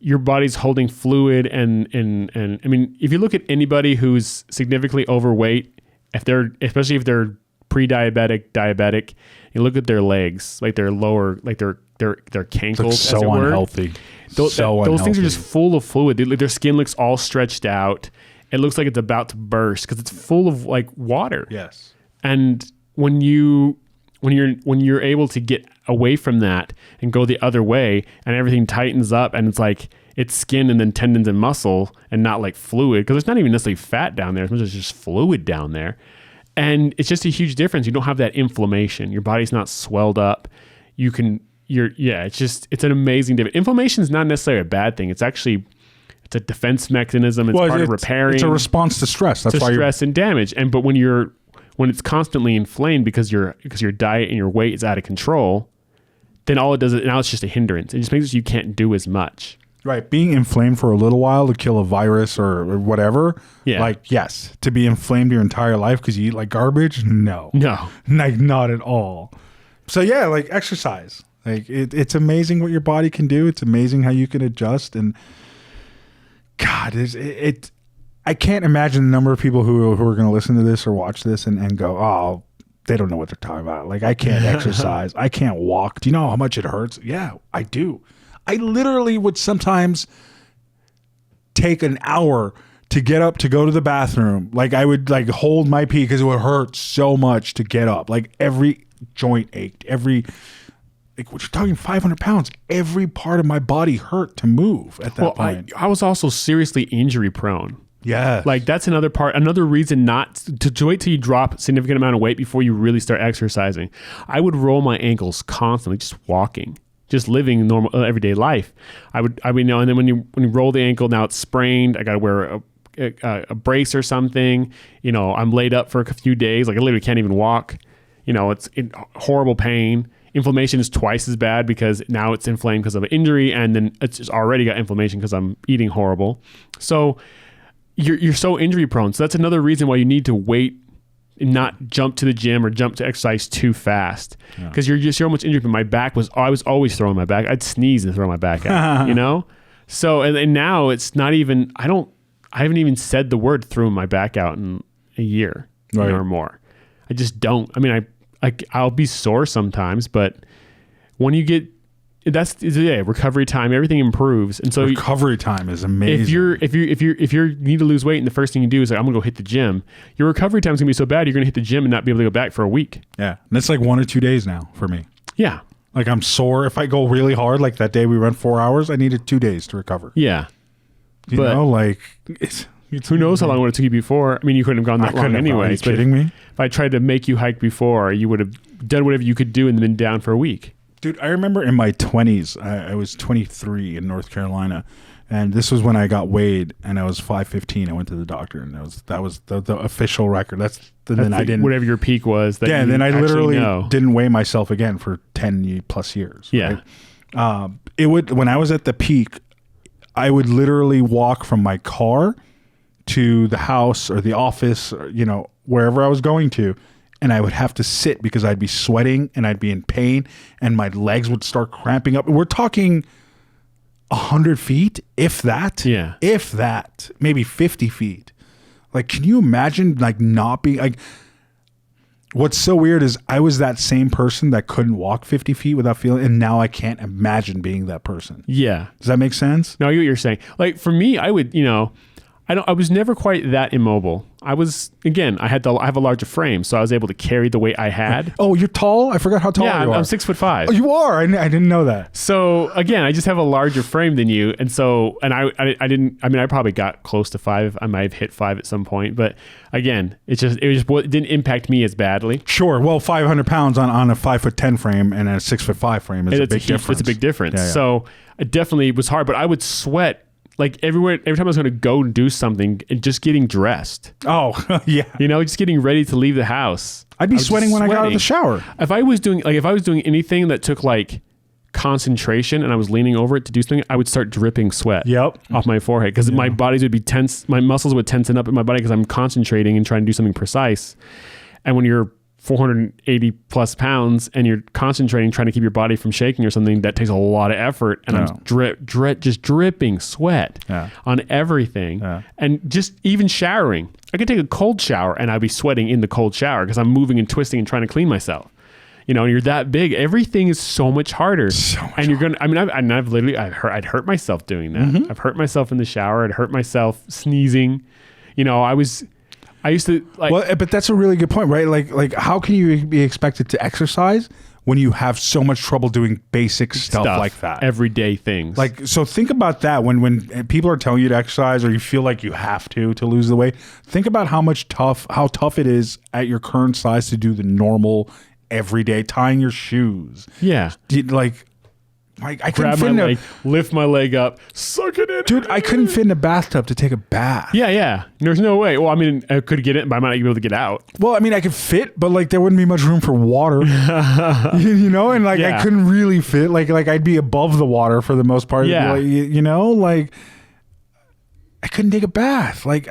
your body's holding fluid and I mean, if you look at anybody who's significantly overweight, especially if they're pre-diabetic, diabetic, you look at their legs, like their lower, like their cankles. Looks so unhealthy. Those things are just full of fluid. Their skin looks all stretched out. It looks like it's about to burst because it's full of like water. Yes. And when you're able to get away from that and go the other way and everything tightens up and it's like it's skin and then tendons and muscle and not like fluid, because there's not even necessarily fat down there as much as just fluid down there. And it's just a huge difference. You don't have that inflammation. Your body's not swelled up. It's an amazing difference. Inflammation is not necessarily a bad thing. It's actually, it's a defense mechanism. It's part of repairing. It's a response to stress. That's why stress and damage. But when it's constantly inflamed because your diet and your weight is out of control, then all it does is now it's just a hindrance. It just makes it so you can't do as much. Right. Being inflamed for a little while to kill a virus or whatever. Yeah. Like, yes. To be inflamed your entire life because you eat like garbage? No. Like, not at all. So yeah, like exercise. Like it's amazing what your body can do. It's amazing how you can adjust. And God, I can't imagine the number of people who are going to listen to this or watch this and go, oh, they don't know what they're talking about. Like, I can't exercise. I can't walk. Do you know how much it hurts? Yeah, I do. I literally would sometimes take an hour to get up to go to the bathroom. Like, I would like hold my pee because it would hurt so much to get up. Like, every joint ached. Like, what you're talking 500 pounds, every part of my body hurt to move at that point. I was also seriously injury prone. Yeah. Like that's another reason not to wait till you drop a significant amount of weight before you really start exercising. I would roll my ankles constantly, just walking, just living normal everyday life. And then when you roll the ankle, now it's sprained. I got to wear a brace or something. I'm laid up for a few days. Like I literally can't even walk. It's in horrible pain. Inflammation is twice as bad because now it's inflamed because of an injury, and then it's just already got inflammation because I'm eating horrible. So you're so injury prone. So that's another reason why you need to wait and not jump to the gym or jump to exercise too fast, because you're so much injured. But I was always throwing my back. I'd sneeze and throw my back out, So, and now it's not even, I haven't even said the word threw my back out in a year or more. I just don't. I mean, I'll be sore sometimes, but when you get, recovery time, everything improves. And so recovery time is amazing. If you need to lose weight and the first thing you do is like, I'm gonna go hit the gym, your recovery time is gonna be so bad you're gonna hit the gym and not be able to go back for a week. Yeah. And it's like 1 or 2 days now for me. Yeah. Like I'm sore. If I go really hard, like that day we ran 4 hours, I needed 2 days to recover. Yeah. Who knows how long it would have took you before? I mean, you couldn't have gone that long anyways. Are you kidding me? If I tried to make you hike before, you would have done whatever you could do and then been down for a week. Dude, I remember in my 20s, I was 23 in North Carolina, and this was when I got weighed, and I was 515. I went to the doctor, and that was the official record. I didn't, whatever your peak was. And then I literally didn't weigh myself again for 10 plus years. Yeah. Right? When I was at the peak, I would literally walk from my car to the house or the office, or, you know, wherever I was going to, and I would have to sit because I'd be sweating and I'd be in pain and my legs would start cramping up. We're talking 100 feet, if that. Yeah. If that. Maybe 50 feet. Like, can you imagine, like, not being, like, what's so weird is I was that same person that couldn't walk 50 feet without feeling, and now I can't imagine being that person. Yeah. Does that make sense? No, I get what you're saying. Like, for me, I would, you know, I was never quite that immobile. I was, again, I have a larger frame, so I was able to carry the weight I had. Oh, you're tall? I forgot how tall you are. I'm 6'5". Oh, you are? I didn't know that. So again, I just have a larger frame than you. And so, and I probably got close to 5. I might have hit 5 at some point, but again, it didn't impact me as badly. Sure. Well, 500 pounds on a 5'10" frame and a 6'5" frame is a big difference. It's a big difference. Yeah. So it definitely was hard, but I would sweat like every time I was going to go and do something, and just getting dressed. Oh, yeah. You know, just getting ready to leave the house. I'd be sweating when I got out of the shower. If I was doing anything that took like concentration and I was leaning over it to do something, I would start dripping sweat off my forehead because my bodies would be tense. My muscles would tensen up in my body because I'm concentrating and trying to do something precise. And when you're 480 plus pounds and you're concentrating, trying to keep your body from shaking or something, that takes a lot of effort. And I'm just dripping sweat on everything. And just even showering. I could take a cold shower and I'd be sweating in the cold shower because I'm moving and twisting and trying to clean myself. You know, and you're that big. Everything is so much harder. And you're going to, I mean, I'd hurt myself doing that. Mm-hmm. I've hurt myself in the shower. I'd hurt myself sneezing. You know, I used to like. Well, but that's a really good point, right? Like how can you be expected to exercise when you have so much trouble doing basic stuff like that? Everyday things. Like, so think about that when people are telling you to exercise or you feel like you have to lose the weight. Think about how tough it is at your current size to do the normal everyday, tying your shoes. Yeah. I couldn't fit in lift my leg up, suck it in. Dude, I couldn't fit in a bathtub to take a bath. Yeah. There's no way. Well, I mean, I could get it, but I might not be able to get out. Well, I mean, I could fit, but like there wouldn't be much room for water. You know, and like I couldn't really fit. Like I'd be above the water for the most part. Yeah. Like, you know, like I couldn't take a bath. Like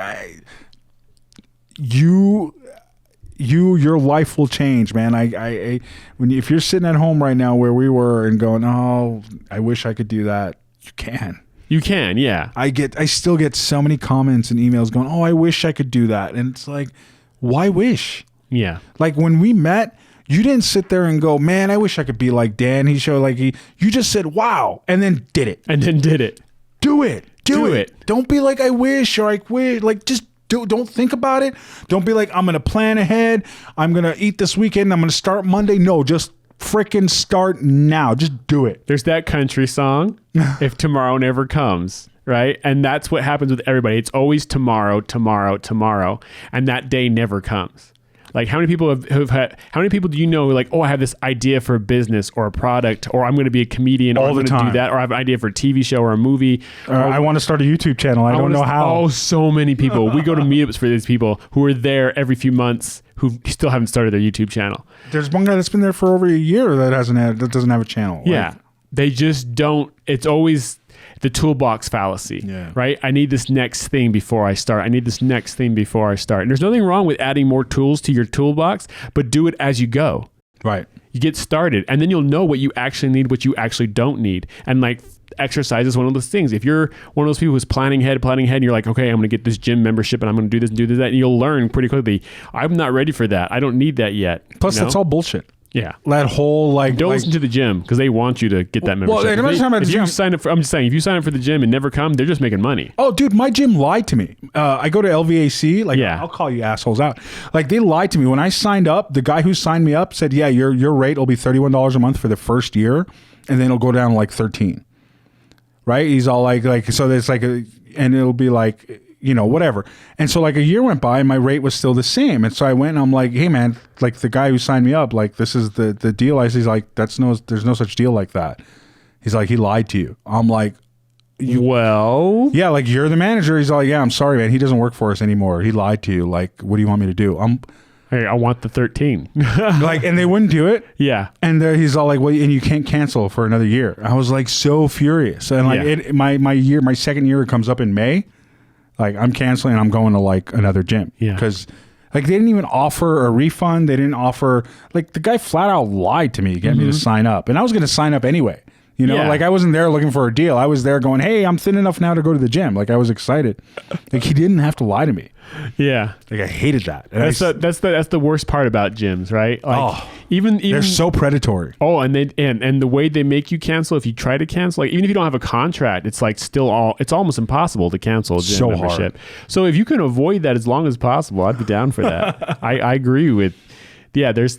your life will change, man. If you're sitting at home right now where we were and going, oh, I wish I could do that. You can, yeah. I still get so many comments and emails going, oh, I wish I could do that. And it's like, why wish? Yeah. Like when we met, you didn't sit there and go, man, I wish I could be like Dan. You just said, wow. And then did it. Do it. Do it. Don't be like, I wish, or I wish. Like, just don't think about it. Don't be like, I'm going to plan ahead. I'm going to eat this weekend. I'm going to start Monday. No, just freaking start now. Just do it. There's that country song, If Tomorrow Never Comes, right? And that's what happens with everybody. It's always tomorrow. And that day never comes. Like how many people how many people do you know who are like, oh, I have this idea for a business or a product, or I'm going to be a comedian, or I'm going to do that, or I have an idea for a TV show or a movie. Or I want to start a YouTube channel. I don't know how. Oh, so many people. We go to meetups for these people who are there every few months who still haven't started their YouTube channel. There's one guy that's been there for over a year that doesn't have a channel. Yeah. They just don't. It's always the toolbox fallacy, right? I need this next thing before I start. And there's nothing wrong with adding more tools to your toolbox, but do it as you go. Right. You get started, and then you'll know what you actually need, what you actually don't need. And like exercise is one of those things. If you're one of those people who's planning ahead, and you're like, okay, I'm going to get this gym membership and I'm going to do this and do that, and you'll learn pretty quickly, I'm not ready for that. I don't need that yet. Plus, that's all bullshit. Yeah. That whole don't listen to the gym because they want you to get that membership. Well, I'm just saying, if you sign up for the gym and never come, they're just making money. Oh, dude, my gym lied to me. I go to LVAC. I'll call you assholes out. Like, they lied to me. When I signed up, the guy who signed me up said, yeah, your rate will be $31 a month for the first year, and then it'll go down to like $13. Right? He's all like, so there's like and it'll be like, you know, whatever. And so like a year went by and my rate was still the same. And so I went and I'm like, hey man, like the guy who signed me up, like this is the deal. He's like, there's no such deal like that. He's like, he lied to you. I'm like, yeah, like you're the manager. He's like, yeah, I'm sorry, man. He doesn't work for us anymore. He lied to you. Like, what do you want me to do? Hey, I want the 13. Like, and they wouldn't do it. Yeah. And he's all like, well, and you can't cancel for another year. I was like so furious. And like my second year comes up in May. Like, I'm canceling and I'm going to like another gym. Yeah. Because like they didn't even offer a refund. They didn't offer, like the guy flat out lied to me to get me to sign up. And I was going to sign up anyway. You know, like I wasn't there looking for a deal. I was there going, hey, I'm thin enough now to go to the gym. Like I was excited. Like he didn't have to lie to me. Yeah. Like I hated that. And That's the worst part about gyms, right? Like even they're so predatory. Oh, and the way they make you cancel, if you try to cancel, like even if you don't have a contract, it's like it's almost impossible to cancl a gym membership. Hard. So if you can avoid that as long as possible, I'd be down for that. I agree with. Yeah, there's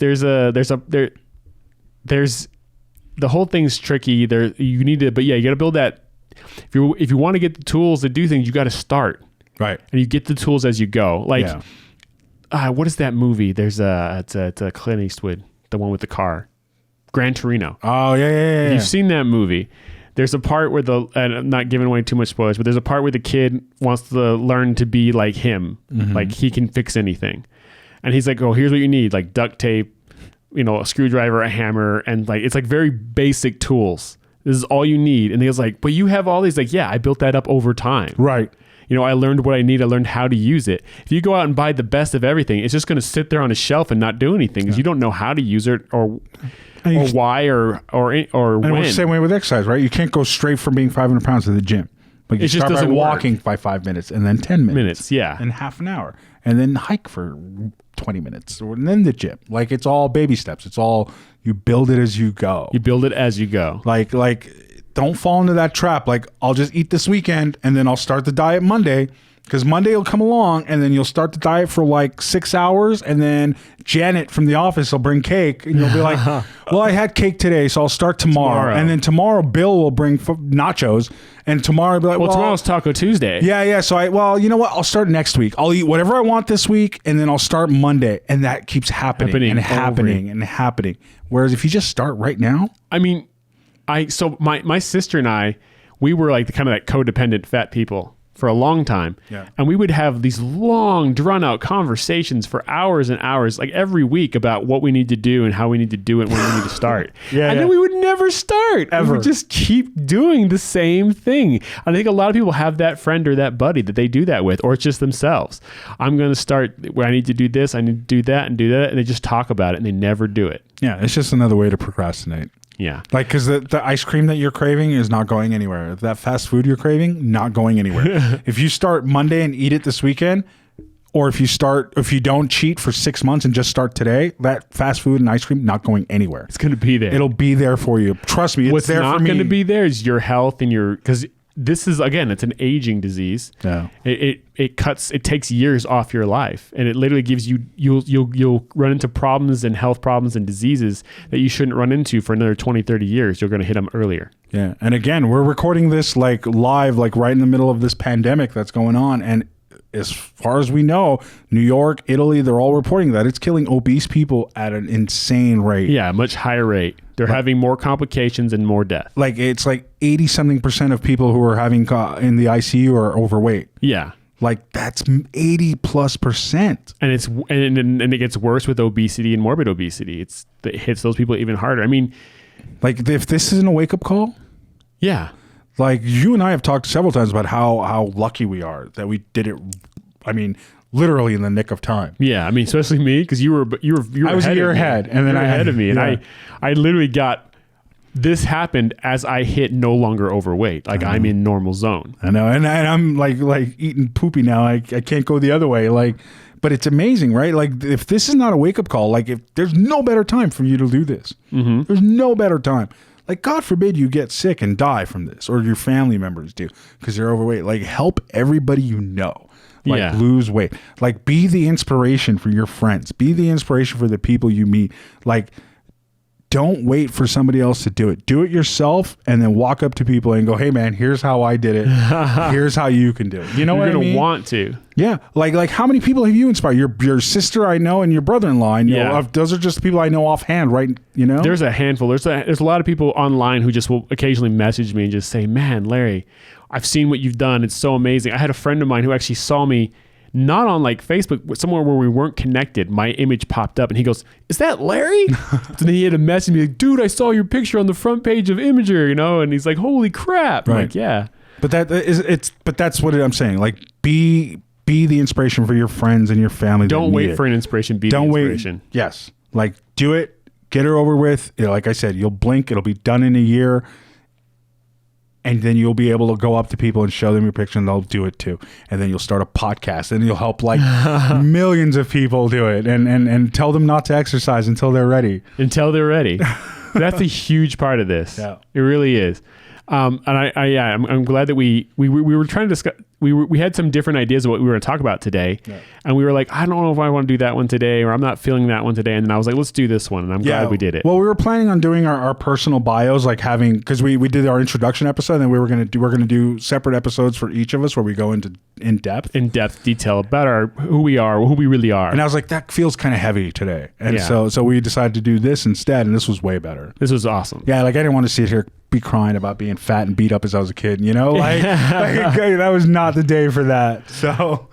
the whole thing's tricky. You need to, but yeah, you got to build that. If you want to get the tools to do things, you got to start. Right. And you get the tools as you go. Like, what is that movie? It's a Clint Eastwood, the one with the car, Gran Torino. Oh yeah. You've seen that movie. There's a part where and I'm not giving away too much spoilers, but there's a part where the kid wants to learn to be like him, like he can fix anything, and he's like, oh, here's what you need, like duct tape, a screwdriver, a hammer, and like it's like very basic tools. This is all you need. And he was like, but you have all these. Like, yeah, I built that up over time. Right. I learned what I need. I learned how to use it. If you go out and buy the best of everything, it's just going to sit there on a shelf and not do anything because you don't know how to use it or why or when. And it's the same way with exercise, right? You can't go straight from being 500 pounds to the gym. Like you start by walking by 5 minutes and then 10 minutes. And half an hour. And then hike for 20 minutes and then the gym. Like it's all baby steps. It's all, you build it as you go. Like don't fall into that trap. Like I'll just eat this weekend and then I'll start the diet Monday, because Monday will come along and then you'll start the diet for like 6 hours and then Janet from the office will bring cake and you'll be like, well, I had cake today, so I'll start tomorrow. And then tomorrow Bill will bring nachos and tomorrow I'll be like, well, tomorrow's Taco Tuesday. Yeah. So you know what? I'll start next week. I'll eat whatever I want this week and then I'll start Monday. And that keeps happening. Whereas if you just start right now. I mean, so my sister and I, we were like the kind of like codependent fat people for a long time. Yeah. And we would have these long drawn out conversations for hours and hours, like every week, about what we need to do and how we need to do it, when we need to start. Then we would never start. Ever. We would just keep doing the same thing. I think a lot of people have that friend or that buddy that they do that with, or it's just themselves. I'm going to start where I need to do this, I need to do that and do that. And they just talk about it and they never do it. Yeah. It's just another way to procrastinate. Yeah. Like, because the ice cream that you're craving is not going anywhere. That fast food you're craving, not going anywhere. If you start Monday and eat it this weekend, or if you don't cheat for 6 months and just start today, that fast food and ice cream, not going anywhere. It's going to be there. It'll be there for you. Trust me. What's there for me. What's not going to be there is your health and because this is, again, it's an aging disease. Yeah. It takes years off your life, and it literally gives you'll run into problems and health problems and diseases that you shouldn't run into for another 20, 30 years. You're going to hit them earlier. Yeah. And again, we're recording this like live, like right in the middle of this pandemic that's going on. And as far as we know, New York, Italy, they're all reporting that it's killing obese people at an insane rate. Yeah, much higher rate. They're having more complications and more death. Like it's like 80-something% of people who are having in the ICU are overweight. Yeah. Like that's 80+%. And it gets worse with obesity and morbid obesity. It hits those people even harder. I mean, like if this isn't a wake-up call. Yeah. Like you and I have talked several times about how lucky we are that we did it. I mean, literally in the nick of time. Yeah, I mean, especially me, because you were. I was a year ahead, and then ahead of me, and I literally got this happened as I hit no longer overweight. Like I'm in normal zone. I know, and I'm like eating poopy now. I can't go the other way. Like, but it's amazing, right? Like if this is not a wake up call, like if there's no better time for you to do this, there's no better time. Like, God forbid you get sick and die from this, or your family members do because you're overweight. Like, help everybody you know. Like, lose weight. Like, be the inspiration for your friends. Be the inspiration for the people you meet. Like, don't wait for somebody else to do it. Do it yourself, and then walk up to people and go, hey, man, here's how I did it. Here's how you can do it. You know what I mean? You're going to want to. Yeah. Like how many people have you inspired? Your sister I know and your brother-in-law I know. Those are just the people I know offhand, right? You know? There's a handful. There's a lot of people online who just will occasionally message me and just say, man, Larry, I've seen what you've done. It's so amazing. I had a friend of mine who actually saw me not on like Facebook, but somewhere where we weren't connected. My image popped up and he goes, is that Larry? So then he had to message me like, dude, I saw your picture on the front page of Imager, you know? And he's like, holy crap. Right. I'm like, yeah. But that's what I'm saying. Like, be the inspiration for your friends and your family. Don't wait for an inspiration. Be the inspiration. Yes. Like, do it. Get it over with. Like I said, you'll blink. It'll be done in a year. And then you'll be able to go up to people and show them your picture, and they'll do it too. And then you'll start a podcast, and you'll help like millions of people do it, and tell them not to exercise until they're ready. Until they're ready. That's a huge part of this. Yeah. It really is. And I'm glad that we were trying to discuss. We had some different ideas of what we were going to talk about today, and we were like, I don't know if I want to do that one today, or I'm not feeling that one today. And then I was like, let's do this one, and I'm glad we did it. Well, we were planning on doing our personal bios, like having, because we did our introduction episode, and then we're going to do separate episodes for each of us where we go into in depth detail about who we are, who we really are. And I was like, that feels kind of heavy today, and so we decided to do this instead, and this was way better. This was awesome. Yeah, like I didn't want to sit here be crying about being fat and beat up as I was a kid, like that was not the day for that. So,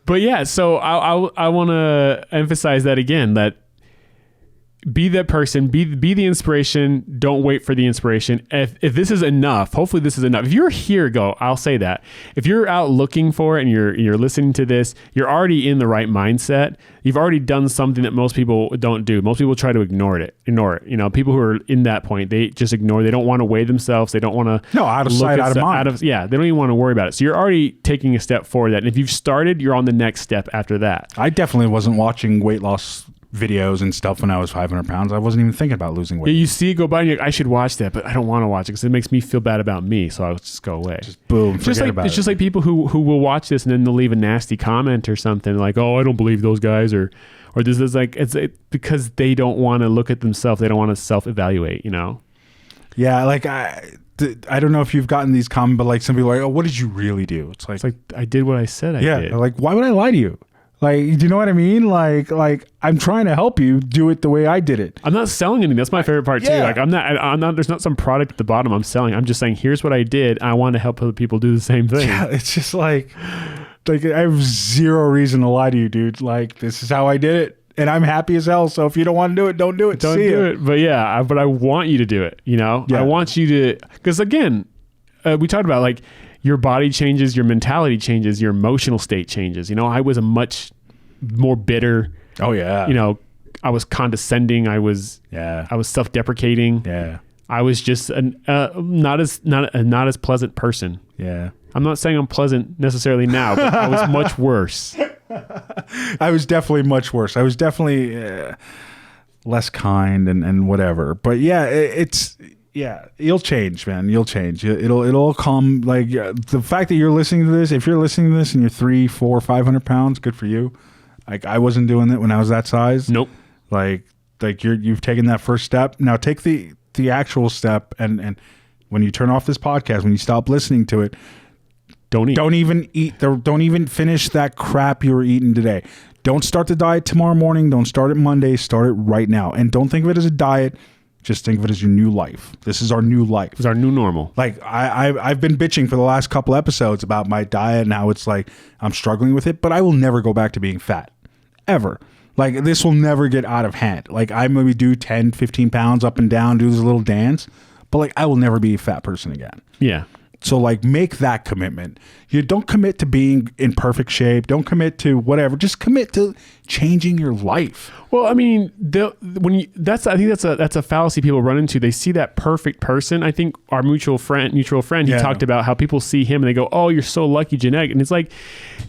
but yeah, so I want to emphasize that again, that be that person, be the inspiration. Don't wait for the inspiration. If this is enough, hopefully this is enough. If you're here, I'll say that. If you're out looking for it and you're listening to this, you're already in the right mindset. You've already done something that most people don't do. Most people try to ignore it. People who are in that point, they just ignore. They don't want to weigh themselves. They don't want to. No, out of sight, out of mind. They don't even want to worry about it. So you're already taking a step forward. That, and if you've started, you're on the next step after that. I definitely wasn't watching weight loss videos and stuff when I was 500 pounds. I wasn't even thinking about losing weight. Yeah, you see it go by and you're like, I should watch that, but I don't want to watch it because it makes me feel bad about me. So I'll just go away. Just boom, it's just like people who will watch this and then they'll leave a nasty comment or something like, oh, I don't believe those guys, or this is like, it's because they don't want to look at themselves. They don't want to self-evaluate, Yeah, like I don't know if you've gotten these comments, but like some people are like, oh, what did you really do? It's like I did what I said I did. Yeah, like why would I lie to you? Like, do you know what I mean? Like I'm trying to help you do it the way I did it. I'm not selling anything. That's my favorite part too. Like I'm not, there's not some product at the bottom I'm selling. I'm just saying, here's what I did. I want to help other people do the same thing. Yeah, it's just like I have zero reason to lie to you, dude. Like, this is how I did it. And I'm happy as hell. So if you don't want to do it, don't do it. Don't do it. But yeah, but I want you to do it. Yeah. I want you to, because again, we talked about like, your body changes, your mentality changes, your emotional state changes. I was a much more bitter. Oh yeah. I was condescending. I was self-deprecating. Yeah. I was just not as pleasant person. Yeah. I'm not saying I'm pleasant necessarily now, but I was much worse. I was definitely much worse. I was definitely less kind and whatever. But yeah, you'll change, man. You'll change. It'll come. Like the fact that you're listening to this, if you're listening to this and you're 300, 400, 500 pounds, good for you. Like I wasn't doing it when I was that size. Nope. Like you've taken that first step. Now take the actual step, and when you turn off this podcast, when you stop listening to it, don't eat. Don't even finish that crap you were eating today. Don't start the diet tomorrow morning. Don't start it Monday. Start it right now. And don't think of it as a diet. Just think of it as your new life. This is our new life. It's our new normal. Like I've been bitching for the last couple episodes about my diet and how it's like I'm struggling with it, but I will never go back to being fat. Ever. Like this will never get out of hand. Like I maybe do 10, 15 pounds up and down, do this little dance, but like I will never be a fat person again. Yeah. So like make that commitment. You don't commit to being in perfect shape. Don't commit to whatever. Just commit to changing your life. Well, I mean, I think that's a fallacy people run into. They see that perfect person. I think our mutual friend, he talked about how people see him and they go, "Oh, you're so lucky, genetic." And it's like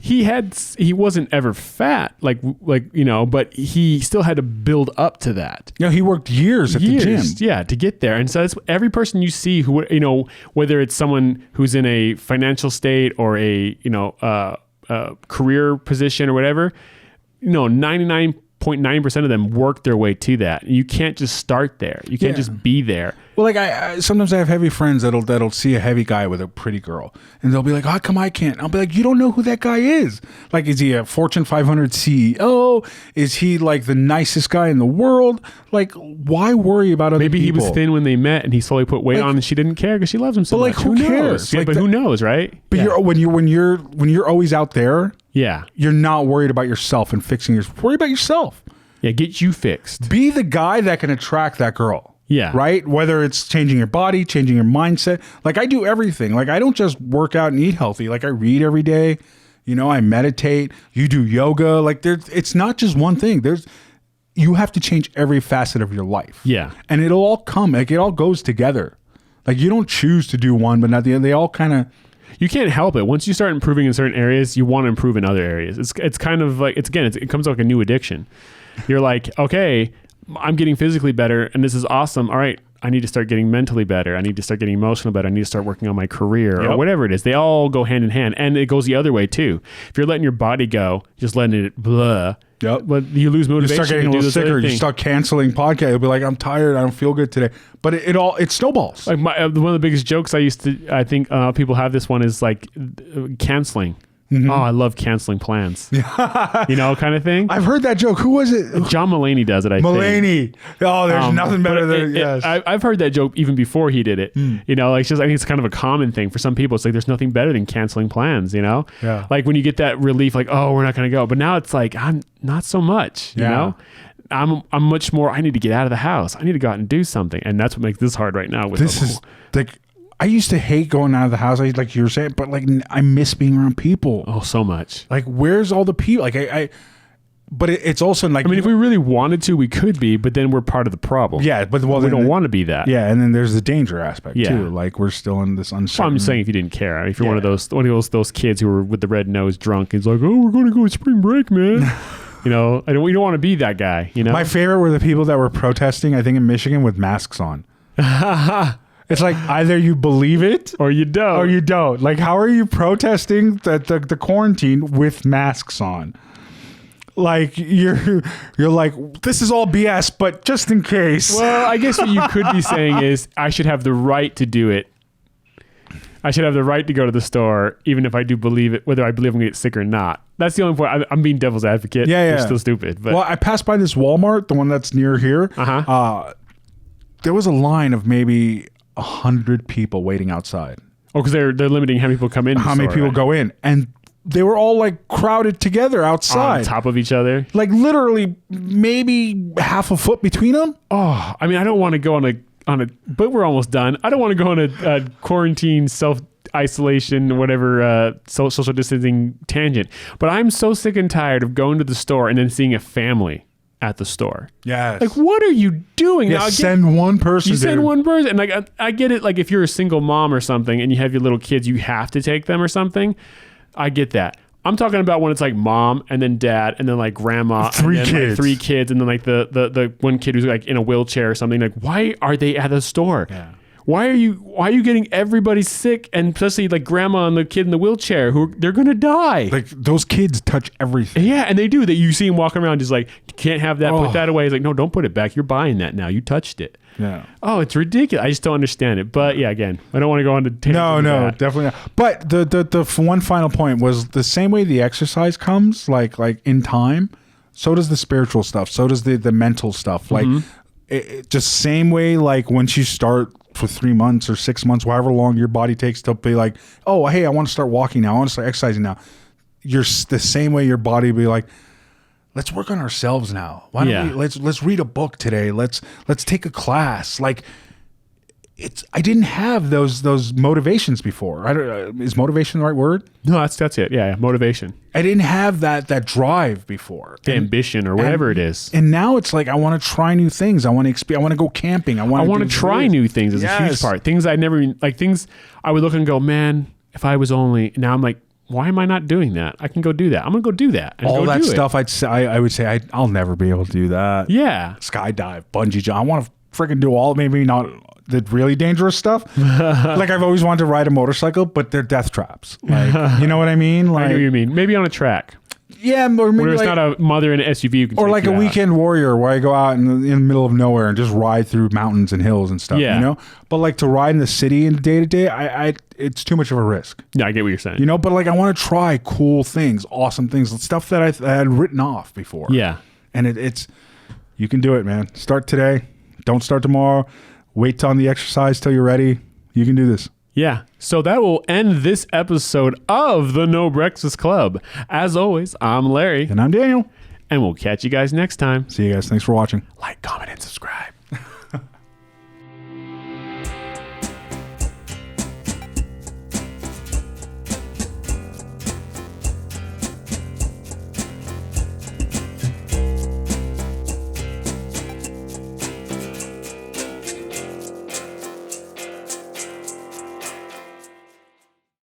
he wasn't ever fat, but he still had to build up to that. He worked years at the gym. Yeah, to get there. And so that's every person you see who, whether it's someone who's in a financial state or a career position or whatever, 99.9% of them work their way to that. You can't just start there. You can't just be there. Well, like I sometimes I have heavy friends that'll see a heavy guy with a pretty girl, and they'll be like, "How come I can't?" I'll be like, "You don't know who that guy is. Like, is he a Fortune 500 CEO? Is he like the nicest guy in the world? Like, why worry about other people?" Maybe he was thin when they met, and he slowly put weight on, and she didn't care because she loves him so much. But who cares? Yeah, but who knows, right? But when you're always out there, you're not worried about yourself and fixing yourself. Worry about yourself. Yeah, get you fixed. Be the guy that can attract that girl. Yeah. Right? Whether it's changing your body, changing your mindset. Like I do everything. Like I don't just work out and eat healthy. Like I read every day. You know, I meditate. You do yoga. Like it's not just one thing. You have to change every facet of your life. Yeah. And it'll all come. Like it all goes together. Like you don't choose to do one, but not the other. They all kind of... You can't help it. Once you start improving in certain areas, you want to improve in other areas. It's kind of like, it comes like a new addiction. You're like, okay, I'm getting physically better and this is awesome. All right, I need to start getting mentally better. I need to start getting emotional better. I need to start working on my career or whatever it is. They all go hand in hand. And it goes the other way too. If you're letting your body go, just letting it blah. Yep. But you lose motivation. You start getting a little sicker. You start canceling podcasts. You'll be like, I'm tired. I don't feel good today. But it snowballs. Like one of the biggest jokes I think people have this one is like canceling. Mm-hmm. Oh, I love canceling plans. You know, kind of thing. I've heard that joke. Who was it? John Mulaney does it, I think. Mulaney. Oh, there's nothing better than yes. I've heard that joke even before he did it. You know, like I think it's kind of a common thing for some people. It's like there's nothing better than canceling plans. You know, like when you get that relief, like we're not going to go. But now it's like I'm not so much. You know. I'm much more. I need to get out of the house. I need to go out and do something, and that's what makes this hard right now. This is like. I used to hate going out of the house, like you were saying, but like I miss being around people. Oh, so much. Like, where's all the people? Like, but it's also like. I mean, if we really wanted to, we could be, but then we're part of the problem. Yeah, but we don't want to be that. Yeah, and then there's the danger aspect too. Like we're still in this uncertain. Well, I'm saying if you didn't care, I mean, if you're one of those kids who were with the red nose drunk, he's like, oh, we're going to go to spring break, man. You know, we don't want to be that guy. You know, my favorite were the people that were protesting. I think in Michigan with masks on. It's like either you believe it or you don't. Like, how are you protesting the quarantine with masks on? Like you're like, this is all BS, but just in case. Well, I guess what you could be saying is I should have the right to do it. I should have the right to go to the store, even if I do believe it, whether I believe I'm going to get sick or not. That's the only point. I'm being devil's advocate. Yeah. It's still stupid. But. Well, I passed by this Walmart, the one that's near here. There was a line of maybe 100 people waiting outside. Oh, because they're limiting how many people come in. How many people go in. And they were all like crowded together outside. On top of each other. Like literally maybe half a foot between them. Oh, I mean, I don't want to go on a, but we're almost done. I don't want to go on a quarantine, self-isolation, whatever, social distancing tangent. But I'm so sick and tired of going to the store and then seeing a family at the store. Yes. Like, what are you doing? Yeah, send one person. You send one person. And like, I get it. Like if you're a single mom or something and you have your little kids, you have to take them or something. I get that. I'm talking about when it's like mom and then dad and then like grandma. Three kids. And then like the one kid who's like in a wheelchair or something. Like, why are they at the store? Yeah. Why are you getting everybody sick, and especially like grandma and the kid in the wheelchair they're gonna die? Like those kids touch everything. Yeah, and they do. That you see them walking around just like, you can't have that. Put that away. He's like, no, don't put it back. You're buying that now. You touched it. Yeah. Oh, it's ridiculous. I just don't understand it. But yeah, again, I don't want to go on to No, definitely not. But the one final point was the same way the exercise comes, like in time, so does the spiritual stuff. So does the mental stuff. Like just same way. Like once you start for 3 months or 6 months, however long your body takes to be like, oh, hey, I want to start walking now. I want to start exercising now. You're the same way your body will be like, let's work on ourselves now. Why don't we, let's read a book today. Let's take a class. Like I didn't have those motivations before. Is motivation the right word? No, that's it. Yeah, motivation. I didn't have that drive before. Ambition or whatever it is. And now it's like I want to try new things. I want to experience. I want to go camping. I want to try new things is a huge part. Things I never like. Things I would look and go, man, if I was only. Now I'm like, why am I not doing that? I can go do that. I'm gonna go do that. And all that stuff. I would say I'll never be able to do that. Yeah, skydive, bungee jump. I want to freaking do all. Maybe not the really dangerous stuff. Like I've always wanted to ride a motorcycle, but they're death traps. Like, you know what I mean? Like, I know what you mean. Maybe on a track. Yeah, or maybe where it's not a mother in an SUV who can or like a out. weekend warrior where I go out in the middle of nowhere and just ride through mountains and hills and stuff. Yeah. You know, but like to ride in the city in day to day, it's too much of a risk. Yeah, I get what you're saying. You know, but like I want to try cool things, awesome things, stuff that I had written off before. Yeah, and it's you can do it, man. Start today. Don't start tomorrow. Wait on the exercise till you're ready. You can do this. Yeah. So that will end this episode of the No Breakfast Club. As always, I'm Larry. And I'm Daniel. And we'll catch you guys next time. See you guys. Thanks for watching. Like, comment, and subscribe.